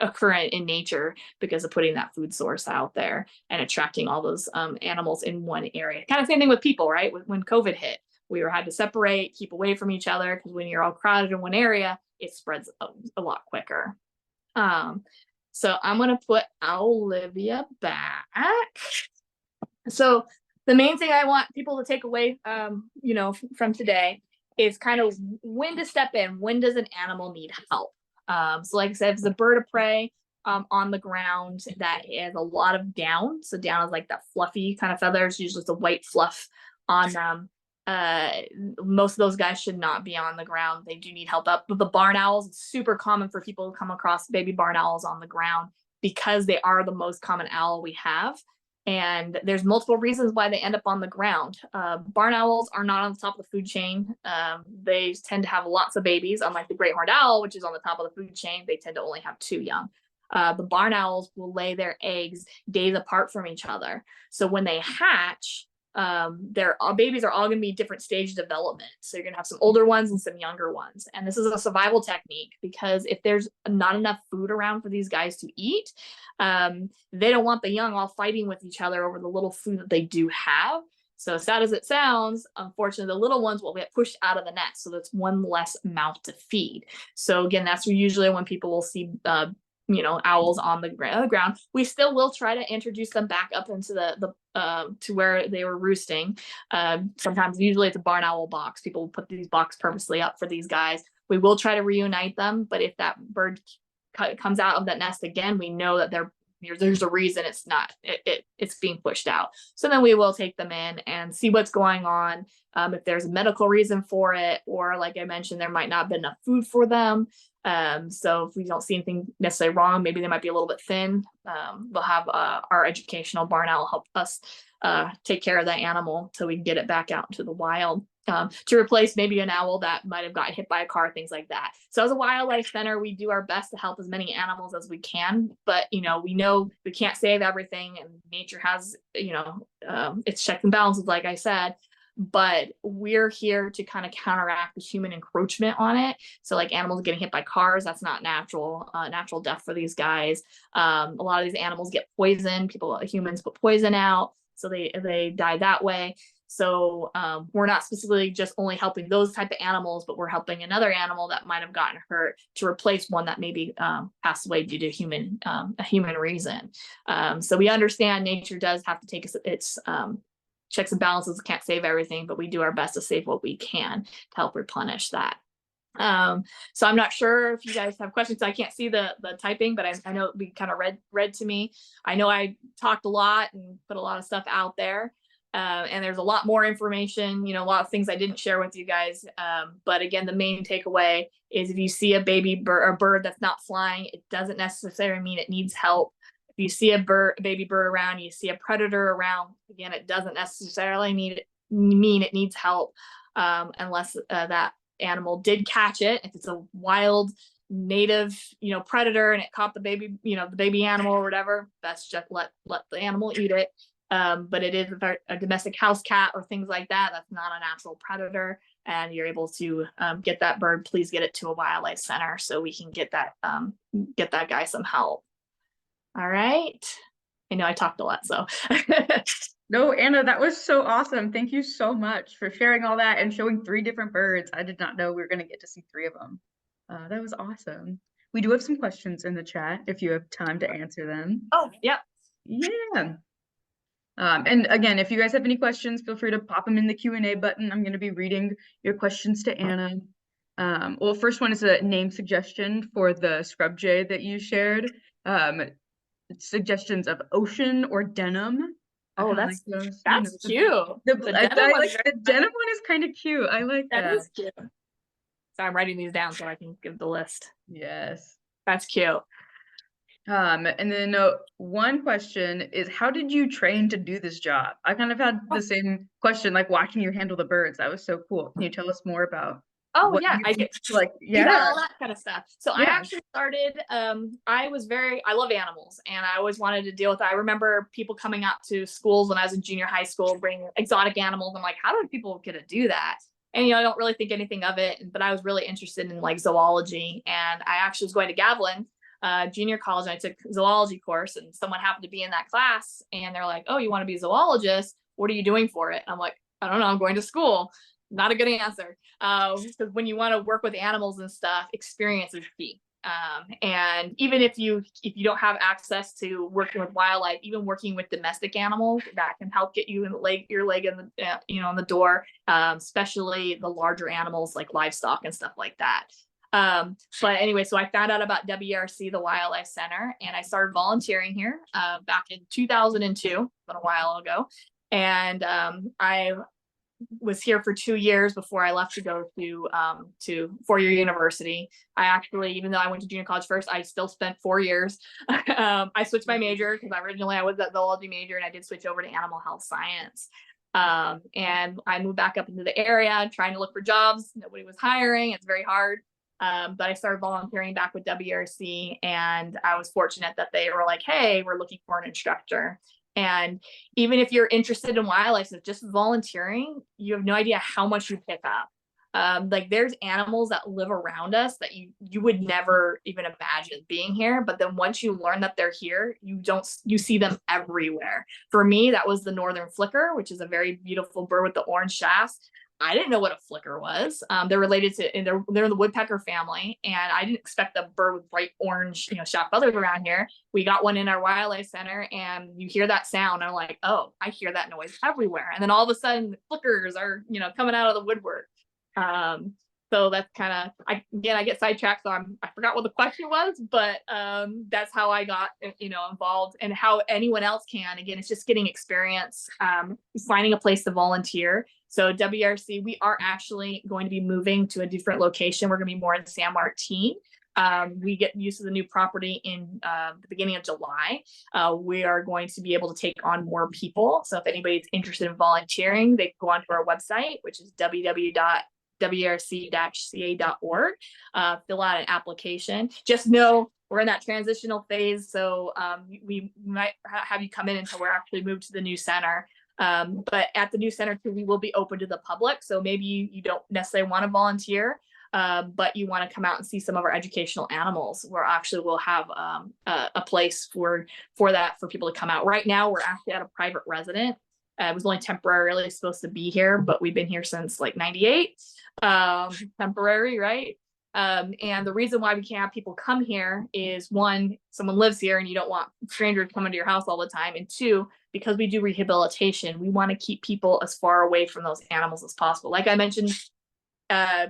occur in nature, because of putting that food source out there and attracting all those animals in one area. Kind of same thing with people, right? When COVID hit, we had to separate, keep away from each other, because when you're all crowded in one area, it spreads a lot quicker. So I'm going to put Olivia back. So the main thing I want people to take away, from today is kind of when to step in. When does an animal need help? So like I said, if it's a bird of prey on the ground that has a lot of down, so down is like that fluffy kind of feathers, usually it's a white fluff on them. Most of those guys should not be on the ground. They do need help up. But the barn owls, it's super common for people to come across baby barn owls on the ground, because they are the most common owl we have. And there's multiple reasons why they end up on the ground. Barn owls are not on the top of the food chain. They tend to have lots of babies, unlike the great horned owl, which is on the top of the food chain. They tend to only have 2 young. The barn owls will lay their eggs days apart from each other. So when they hatch, their babies are all going to be different stages of development. So you're going to have some older ones and some younger ones. And this is a survival technique, because if there's not enough food around for these guys to eat, they don't want the young all fighting with each other over the little food that they do have. So sad as it sounds, unfortunately, the little ones will get pushed out of the nest. So that's one less mouth to feed. So again, that's usually when people will see owls on the ground. We still will try to introduce them back up into the to where they were roosting. Sometimes, usually it's a barn owl box. People will put these boxes purposely up for these guys. We will try to reunite them, but if that bird comes out of that nest again, we know that there's a reason it's being pushed out. So then we will take them in and see what's going on. If there's a medical reason for it, or like I mentioned, there might not have been enough food for them. So if we don't see anything necessarily wrong, maybe they might be a little bit thin. We'll have our educational barn owl help us take care of that animal till we can get it back out into the wild. To replace maybe an owl that might have gotten hit by a car, things like that. So as a wildlife center, we do our best to help as many animals as we can, but we know we can't save everything, and nature has its checks and balances, like I said. But we're here to kind of counteract the human encroachment on it. So like animals getting hit by cars, that's not natural death for these guys. A lot of these animals get poisoned. Humans put poison out, so they die that way. So we're not specifically just only helping those type of animals, but we're helping another animal that might have gotten hurt to replace one that maybe passed away due to a human reason. So we understand nature does have to take its checks and balances. Can't save everything, but we do our best to save what we can to help replenish that. So I'm not sure if you guys have questions. I can't see the typing, but I know it'll be kind of read to me. I know I talked a lot and put a lot of stuff out there. And there's a lot more information, a lot of things I didn't share with you guys. But again, the main takeaway is if you see a baby bird or bird that's not flying, it doesn't necessarily mean it needs help. If you see a baby bird around, you see a predator around, again, it doesn't necessarily mean it needs help, unless that animal did catch it. If it's a wild native, predator and it caught the baby, the baby animal or whatever, that's just let the animal eat it. But it is a domestic house cat or things like that. That's not a natural predator, and you're able to get that bird. Please get it to a wildlife center so we can get that guy some help. All right. I know I talked a lot, so. No, Anna, that was so awesome. Thank you so much for sharing all that and showing 3 different birds. I did not know we were going to get to see 3 of them. That was awesome. We do have some questions in the chat if you have time to answer them. Oh, yeah. Yeah. And again, if you guys have any questions, feel free to pop them in the Q&A button. I'm going to be reading your questions to Anna. Well, first one is a name suggestion for the scrub jay that you shared. Suggestions of ocean or denim. I Oh, kind of like those. that's cute. The I denim one's like the denim one is kind of cute. I like that that. is cute. So I'm writing these down so I can give the list. Yes. That's cute. And then one question is, how did you train to do this job? I kind of had the same question, like watching you handle the birds. That was so cool. Can you tell us more about Oh what yeah, I you get like? you got Yeah, all that kind of stuff. So I yeah. actually started, I love animals and I always wanted to deal with it. I remember people coming out to schools when I was in junior high school, bringing exotic animals. I'm like, how do people get to do that? And, I don't really think anything of it, but I was really interested in like zoology. And I actually was going to Gavilan, junior college, and I took a zoology course, and someone happened to be in that class and they're like, oh, you want to be a zoologist? What are you doing for it? I'm like, I don't know, I'm going to school. Not a good answer. Because when you want to work with animals and stuff, experience is key. And even if you don't have access to working with wildlife, even working with domestic animals, that can help get you in your leg in the in the door, especially the larger animals like livestock and stuff like that. But anyway, so I found out about WRC, the Wildlife Center, and I started volunteering here back in 2002, been a while ago. And I was here for 2 years before I left to go to four-year university. I actually, even though I went to junior college first, I still spent 4 years. I switched my major because originally I was a zoology major, and I did switch over to animal health science. And I moved back up into the area trying to look for jobs. Nobody was hiring. It's very hard. But I started volunteering back with WRC, and I was fortunate that they were like, hey, we're looking for an instructor. And even if you're interested in wildlife, so just volunteering, you have no idea how much you pick up. Like there's animals that live around us that you would never even imagine being here. But then once you learn that they're here, you see them everywhere. For me, that was the northern flicker, which is a very beautiful bird with the orange shafts. I didn't know what a flicker was. They're related to, and they're in the woodpecker family, and I didn't expect a bird with bright orange, shaft feathers around here. We got one in our wildlife center, and you hear that sound. I'm like, oh, I hear that noise everywhere. And then all of a sudden, flickers are, coming out of the woodwork. So that's kind of, I get sidetracked. So I forgot what the question was, but that's how I got, involved, and how anyone else can. Again, it's just getting experience, finding a place to volunteer. So WRC, we are actually going to be moving to a different location. We're going to be more in San Martin. We get used to the new property in the beginning of July. We are going to be able to take on more people. So if anybody's interested in volunteering, they can go onto our website, which is www.wrc-ca.org. Fill out an application. Just know we're in that transitional phase. So we might have you come in until we're actually moved to the new center. But at the new center too, we will be open to the public. So maybe you don't necessarily want to volunteer, but you want to come out and see some of our educational animals. We'll have a place for that, for people to come out. Right now, we're actually at a private resident. It was only temporarily supposed to be here, but we've been here since like 98. Temporary, right? And the reason why we can't have people come here is, one, someone lives here and you don't want strangers coming to your house all the time. And two, because we do rehabilitation, we want to keep people as far away from those animals as possible. Like I mentioned,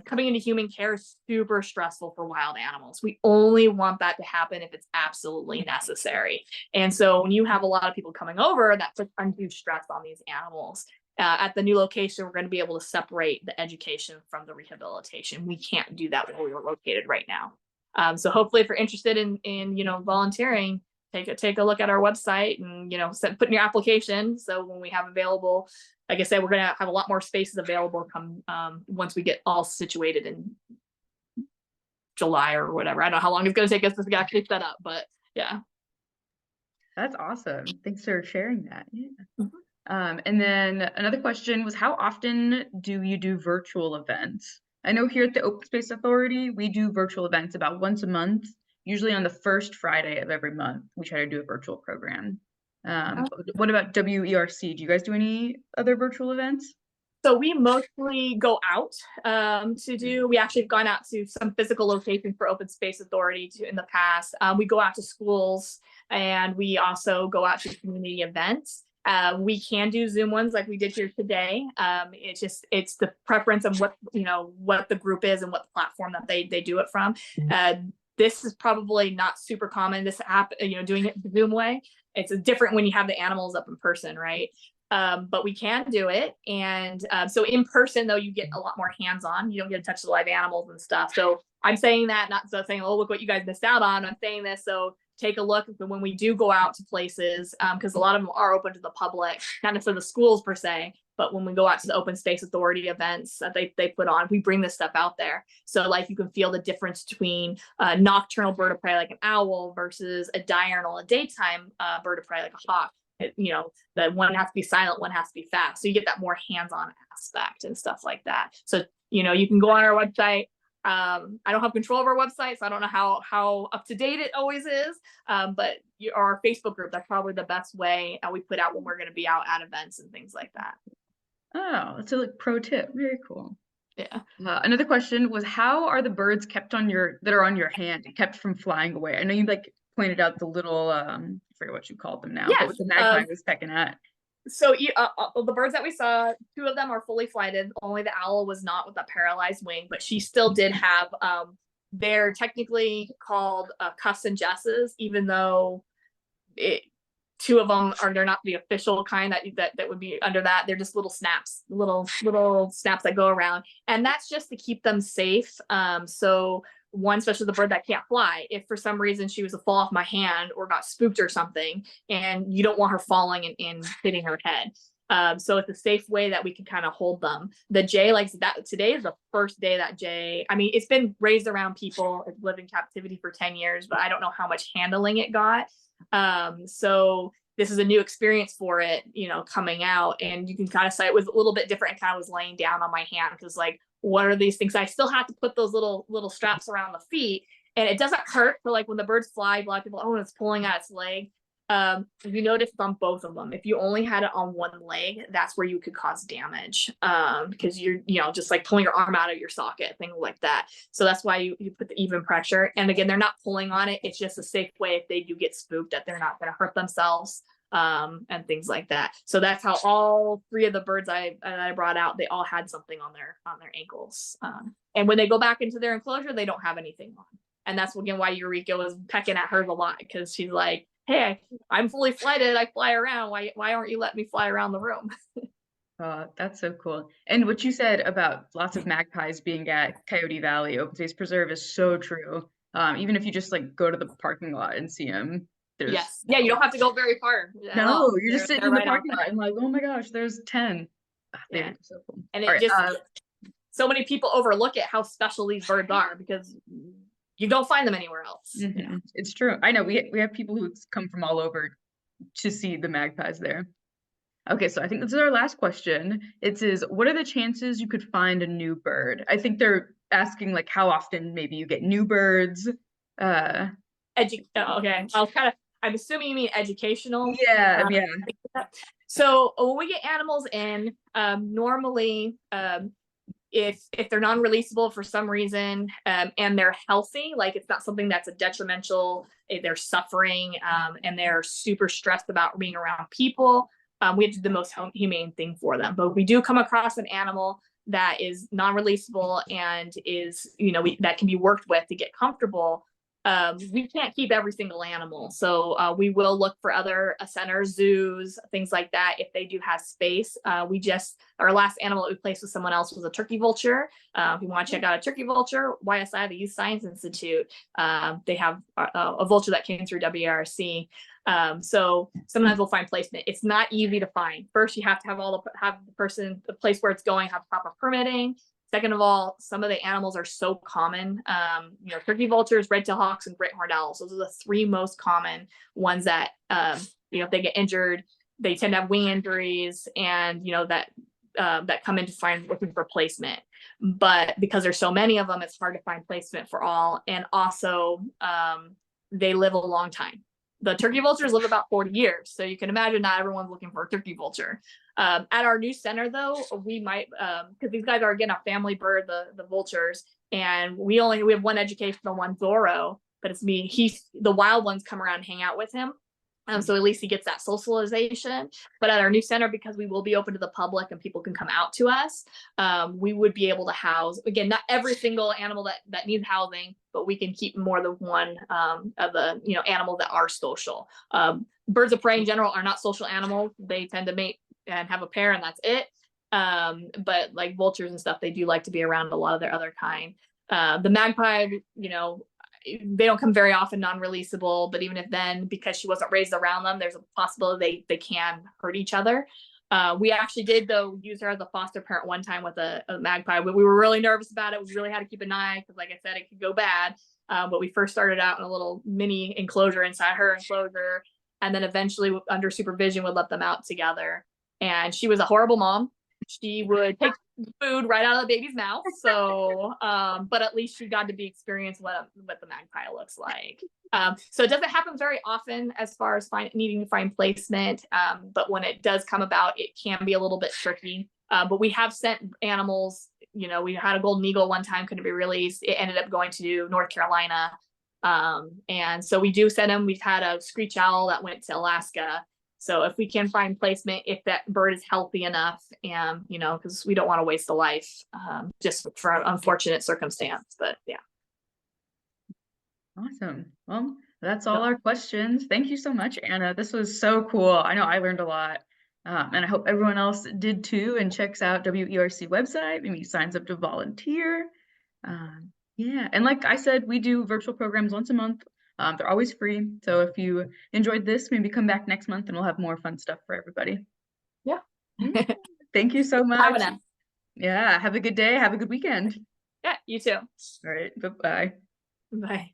coming into human care is super stressful for wild animals. We only want that to happen if it's absolutely necessary. And so when you have a lot of people coming over, that puts undue stress on these animals. At the new location, we're going to be able to separate the education from the rehabilitation. We can't do that where we are located right now. So hopefully, if you're interested in volunteering, take a look at our website and put in your application. So when we have available, like I said, we're going to have a lot more spaces available come once we get all situated in July or whatever. I don't know how long it's going to take us to actually set up, but yeah. That's awesome. Thanks for sharing that. Yeah. Mm-hmm. And then another question was, how often do you do virtual events? I know here at the Open Space Authority, we do virtual events about once a month, usually on the first Friday of every month. We try to do a virtual program. What about WERC? Do you guys do any other virtual events? So we mostly go out we actually have gone out to some physical locations for Open Space Authority in the past. We go out to schools, and we also go out to community events. We can do Zoom ones like we did here today. It's the preference of what the group is and what platform that they do it from. This is probably not super common, this app, doing it the Zoom way. It's different when you have the animals up in person, right? But we can do it. And so in person, though, you get a lot more hands-on. You don't get to touch the live animals and stuff. So I'm saying that, not so saying, oh, look what you guys missed out on. I'm saying this so take a look when we do go out to places, because a lot of them are open to the public, not necessarily the schools per se, but when we go out to the open space authority events that they put on, we bring this stuff out there. So like you can feel the difference between a nocturnal bird of prey like an owl versus a diurnal, a daytime bird of prey like a hawk. The one has to be silent, one has to be fast. So you get that more hands-on aspect and stuff like that. So, you can go on our website. I don't have control of our website, so I don't know how up to date it always is. But our Facebook group, that's probably the best way we put out when we're going to be out at events and things like that. Oh, that's a pro tip. Very cool. Yeah. Another question was, how are the birds kept that are on your hand kept from flying away? I know you pointed out the little, I forget what you called them now, yes, but what the magpie was pecking at. So the birds that we saw, 2 of them are fully flighted. Only the owl was not with a paralyzed wing, but she still did have, they're technically called cuffs and jesses, even though 2 of them they're not the official kind that would be under that. They're just little snaps, little snaps that go around. And that's just to keep them safe. So one, especially the bird that can't fly, if for some reason she was to fall off my hand or got spooked or something, and you don't want her falling and hitting her head. So it's a safe way that we can kind of hold them. The jay, like that, today is the first day that jay, I mean, it's been raised around people. It's lived in captivity for 10 years, but I don't know how much handling it got. So this is a new experience for it, coming out, and you can kind of say it was a little bit different. It kind of was laying down on my hand because like, what are these things? I still have to put those little straps around the feet, and it doesn't hurt. For like when the birds fly, a lot of people, oh, it's pulling at its leg. You notice on both of them, if you only had it on one leg, that's where you could cause damage, because you're just like pulling your arm out of your socket, things like that. So that's why you put the even pressure. And again, they're not pulling on it. It's just a safe way if they do get spooked that they're not going to hurt themselves, and things like that. So that's how all 3 of the birds I brought out, they all had something on their ankles. And when they go back into their enclosure, they don't have anything on. And that's again why Eureka was pecking at hers a lot, because she's like, hey, I'm fully flighted. I fly around. Why aren't you letting me fly around the room? That's so cool. And what you said about lots of magpies being at Coyote Valley Open Space Preserve is so true. Even if you just go to the parking lot and see them, yes, yeah, you don't have to go very far. No, you're just sitting in the parking lot and like, oh my gosh, there's 10. Yeah. So cool. And it so many people overlook it, how special these birds are, because you don't find them anywhere else. Mm-hmm. Yeah. It's true. I know we have people who come from all over to see the magpies there. Okay, so I think this is our last question. It says, what are the chances you could find a new bird? I think they're asking how often maybe you get new birds. Okay, I'm assuming you mean educational. Yeah, yeah. So when we get animals in, normally, if they're non-releasable for some reason, and they're healthy, like it's not something that's a detrimental, if they're suffering, and they're super stressed about being around people, we have to do the most humane thing for them. But we do come across an animal that is non-releasable and is, that can be worked with to get comfortable. We can't keep every single animal. So we will look for other centers, zoos, things like that, if they do have space. Our last animal that we placed with someone else was a turkey vulture. If you want to check out a turkey vulture, YSI, the Youth Science Institute, they have a vulture that came through WERC. So sometimes we'll find placement. It's not easy to find. First, you have to have the place where it's going, have proper permitting. Second of all, some of the animals are so common. Turkey vultures, red-tailed hawks, and great horned owls. Those are the 3 most common ones that, if they get injured, they tend to have wing injuries, and that come in to find looking for placement. But because there's so many of them, it's hard to find placement for all. And also, they live a long time. The turkey vultures live about 40 years. So you can imagine not everyone's looking for a turkey vulture. At our new center, though, we might, because these guys are, again, a family bird, the vultures, and we have one educational, one Zorro, but it's me. The wild ones come around and hang out with him. So at least he gets that socialization. But at our new center, because we will be open to the public and people can come out to us, we would be able to house, again, not every single animal that needs housing, but we can keep more than one of the animals that are social. Birds of prey in general are not social animals. They tend to mate and have a pair, and that's it. But like vultures and stuff, they do like to be around a lot of their other kind. The magpie, they don't come very often, non-releasable, but even if then, because she wasn't raised around them, there's a possibility they can hurt each other. We actually did, though, use her as a foster parent one time with a magpie. We were really nervous about it. We really had to keep an eye because, like I said, it could go bad. But we first started out in a little mini enclosure inside her enclosure, and then eventually under supervision would let them out together. And she was a horrible mom. She would take food right out of the baby's mouth. So, but at least she got to be experienced what the magpie looks like. So it doesn't happen very often as far as needing to find placement. But when it does come about, it can be a little bit tricky. But we have sent animals, we had a golden eagle one time, couldn't be released. It ended up going to North Carolina. And so we do send them. We've had a screech owl that went to Alaska. So if we can find placement, if that bird is healthy enough, and because we don't want to waste a life just for an unfortunate circumstance. But yeah. Awesome. Well, that's all our questions. Thank you so much, Anna. This was so cool. I know I learned a lot. And I hope everyone else did too, and checks out WERC website, maybe signs up to volunteer. Yeah, and like I said, we do virtual programs once a month. They're always free. So if you enjoyed this, maybe come back next month and we'll have more fun stuff for everybody. Yeah. Thank you so much. Have Yeah, have a good day. Have a good weekend. Yeah, you too. All right, bye-bye. Bye.